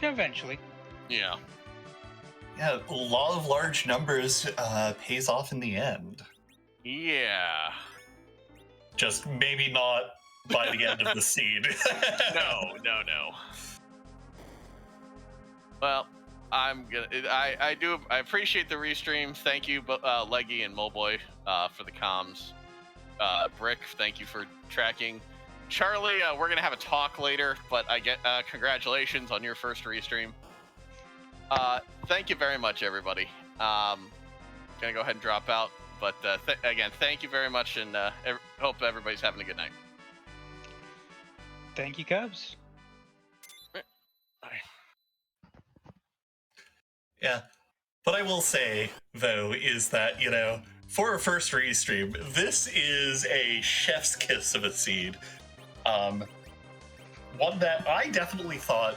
Eventually. Yeah. Yeah, law of large numbers pays off in the end. Yeah. Just maybe not by the end of the seed. No. Well, I appreciate the restream. Thank you, Leggy and Moleboy, for the comms. Brick, thank you for tracking. Charlie, we're gonna have a talk later, but congratulations on your first restream. Thank you very much, everybody. Gonna go ahead and drop out, but again, thank you very much, and hope everybody's having a good night. Thank you, Cubs. Yeah. What I will say, though, is that, for a first restream, this is a chef's kiss of a seed. One that I definitely thought,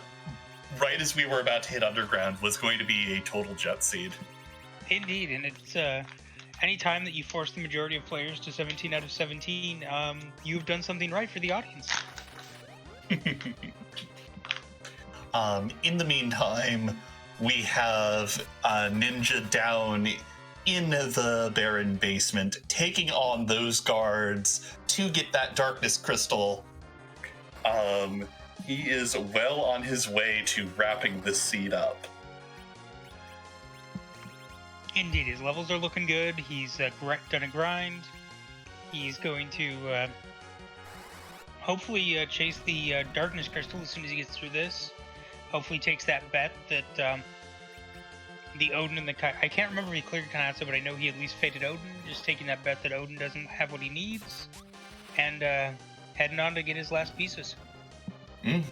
right as we were about to hit Underground, was going to be a total jet seed. Indeed, and it's any time that you force the majority of players to 17 out of 17, you've done something right for the audience. In the meantime, we have Ninja down in the Baron basement, taking on those guards to get that Darkness Crystal. He is well on his way to wrapping this seed up. Indeed, his levels are looking good. He's gonna grind. He's going to hopefully chase the Darkness Crystal as soon as he gets through this. Hopefully takes that bet that the Odin and the I can't remember if he cleared Kanatsu, but I know he at least faded Odin. Just taking that bet that Odin doesn't have what he needs, and heading on to get his last pieces. Mm.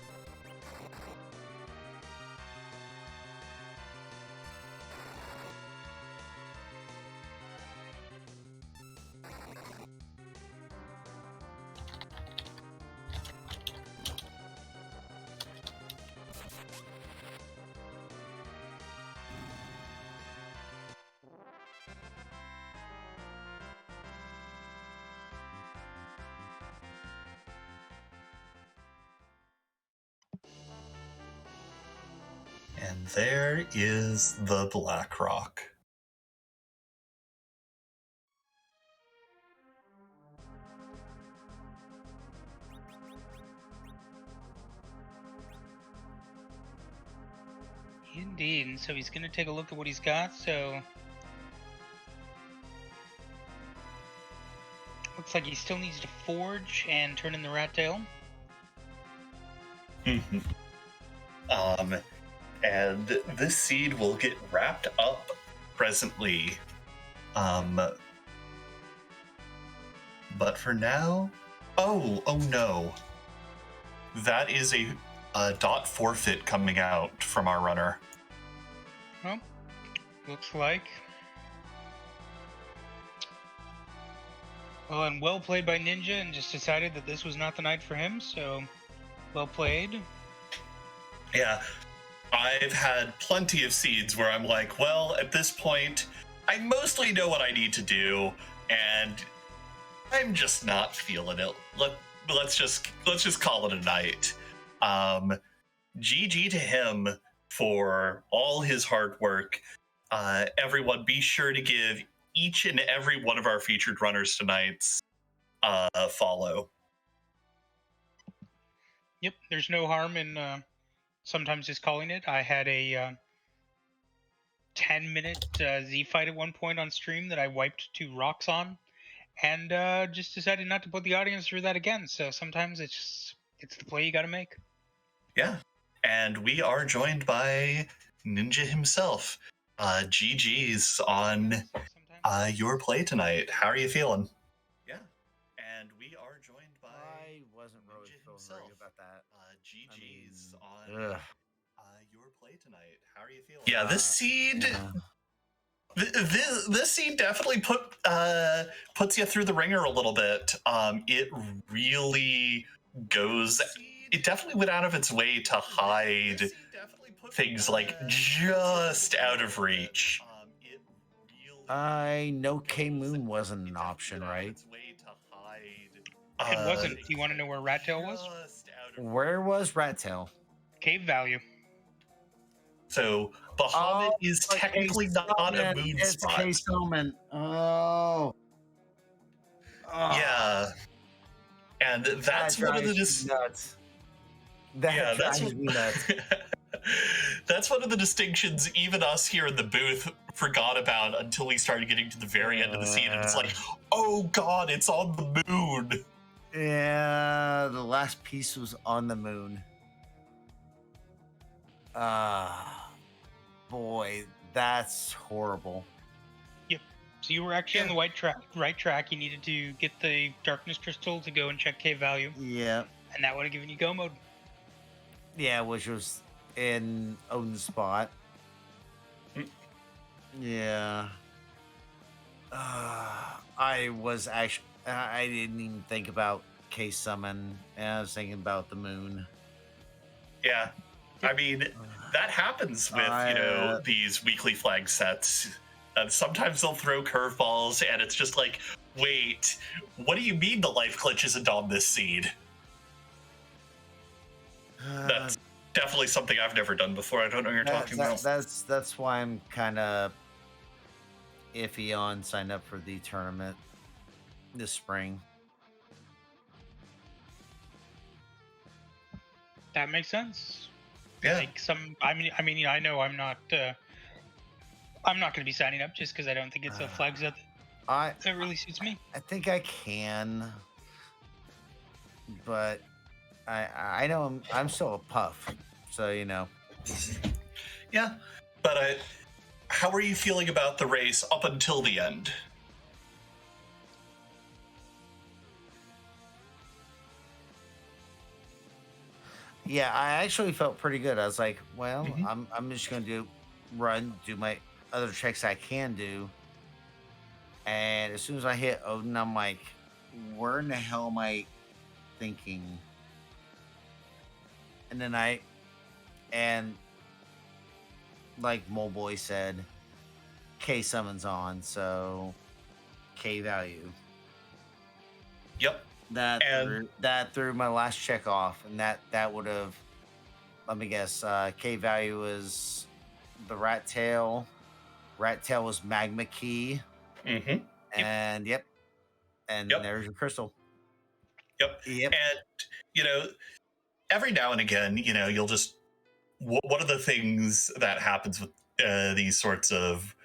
And there is the Blackrock. Indeed, and so he's going to take a look at what he's got, so... Looks like he still needs to forge and turn in the rat tail. And this seed will get wrapped up presently. But for now... Oh no. That is a dot forfeit coming out from our runner. Well, looks like. Well, and well played by Ninja, and just decided that this was not the night for him, so well played. Yeah, I've had plenty of seeds where I'm like, well, at this point, I mostly know what I need to do, and I'm just not feeling it. Let's just call it a night. GG to him for all his hard work. Everyone, be sure to give each and every one of our featured runners tonight's follow. Yep, there's no harm in sometimes just calling it. I had a 10-minute Z fight at one point on stream that I wiped 2 rocks on, and just decided not to put the audience through that again. So sometimes it's the play you got to make. Yeah, and we are joined by Ninja himself. GG's on your play tonight. How are you feeling? Yeah, and we are joined by I wasn't really Ninja feeling himself. very good about that. GG's I on mean, your play tonight. How are you feeling? Yeah, this seed. This seed definitely puts you through the ringer a little bit. It really goes. It definitely went out of its way to hide things like just out of reach. I know K Moon wasn't an option, right? It wasn't. Do you want to know where Rat Tail was? Where was Rat Tail? Cave value. So Bahamut is technically not a moon it's spot. K Salmon. Oh. Yeah. and that's That one of the drives me nuts. That yeah, that's drives me nuts. that's one of the distinctions even us here in the booth forgot about until we started getting to the very end of the scene, and it's like, oh god, it's on the moon. Yeah, the last piece was on the moon. Boy, that's horrible. So you were actually on the right track. You needed to get the darkness crystal to go and check K value, Yeah, and that would have given you go mode. yeah, which was in Odin's spot. Mm. Yeah. I was actually, I didn't even think about K summon, and I was thinking about the moon. Yeah, I mean, that happens with these weekly flag sets. Sometimes they'll throw curveballs, and it's just like, wait, what do you mean the life glitch isn't on this seed? That's definitely something I've never done before. I don't know what you're talking about. That's why I'm kind of iffy on sign up for the tournament this spring. That makes sense. Yeah. Like I mean, you know, I know I'm not going to be signing up just because I don't think it's a flag set that really suits me. I think I can, but I know I'm still a puff, so you know. Yeah, but how are you feeling about the race up until the end? Yeah, I actually felt pretty good. I was like, well, Mhm. I'm just gonna do my other checks I can do. And as soon as I hit Odin, I'm like, where in the hell am I thinking? And then and like Mole Boy said, K summons on, so K value. Yep. That threw my last check off, and that would have, let me guess, K value was the rat tail. Rat tail was magma key. Mm-hmm. And yep. And Yep. there's your crystal. Yep. Yep. And, you know, every now and again, you know, you'll just, one of the things that happens with these sorts of,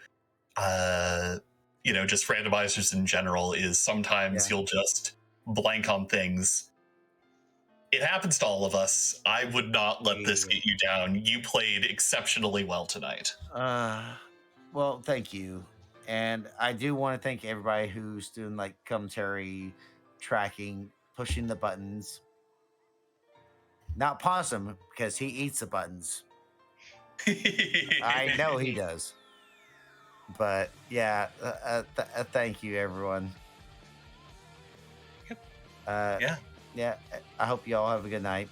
you know, just randomizers in general is sometimes you'll just blank on things. It happens to all of us. I would not let this get you down. You played exceptionally well tonight. Well, thank you. And I do want to thank everybody who's doing like commentary, tracking, pushing the buttons. Not Possum, because he eats the buttons. I know he does. But yeah, thank you, everyone. Yep. Yeah. I hope you all have a good night.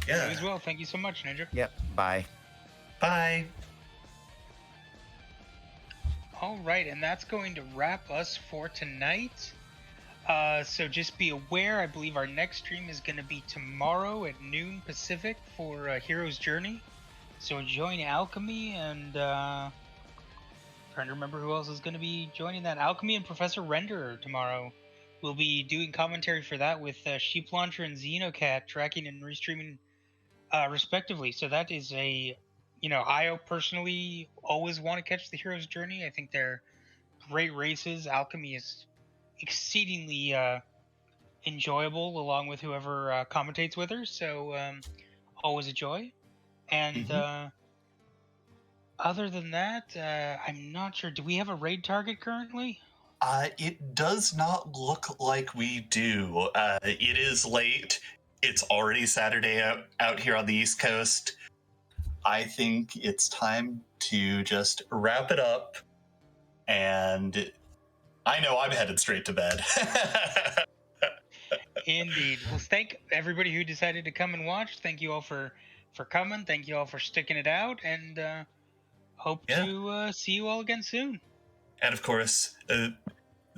Yeah. You as well. Thank you so much, Ninja. Yep. Bye. Bye. All right, and that's going to wrap us for tonight. So just be aware, I believe our next stream is going to be tomorrow at noon Pacific for Hero's Journey. So join Alchemy and trying to remember who else is going to be joining that. Alchemy and Professor Renderer tomorrow. We'll be doing commentary for that with Sheep Launcher and Xenocat tracking and restreaming respectively. So that is a, you know, I personally always want to catch the Hero's Journey. I think they're great races. Alchemy is exceedingly enjoyable along with whoever commentates with her. So always a joy. And other than that, I'm not sure. Do we have a raid target currently? It does not look like we do. It is late. It's already Saturday out here on the East Coast. I think it's time to just wrap it up. And I know I'm headed straight to bed. Indeed. Well, thank everybody who decided to come and watch. Thank you all for coming. Thank you all for sticking it out. And hope to see you all again soon. And of course,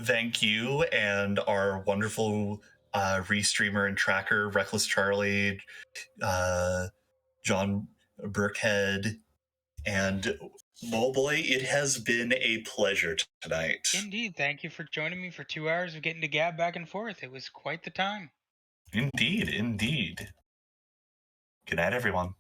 thank you and our wonderful restreamer and tracker, Reckless Charlie, John Burkhead, and Mowboy. It has been a pleasure tonight. Indeed. Thank you for joining me for 2 hours of getting to gab back and forth. It was quite the time. Indeed, indeed. Good night, everyone.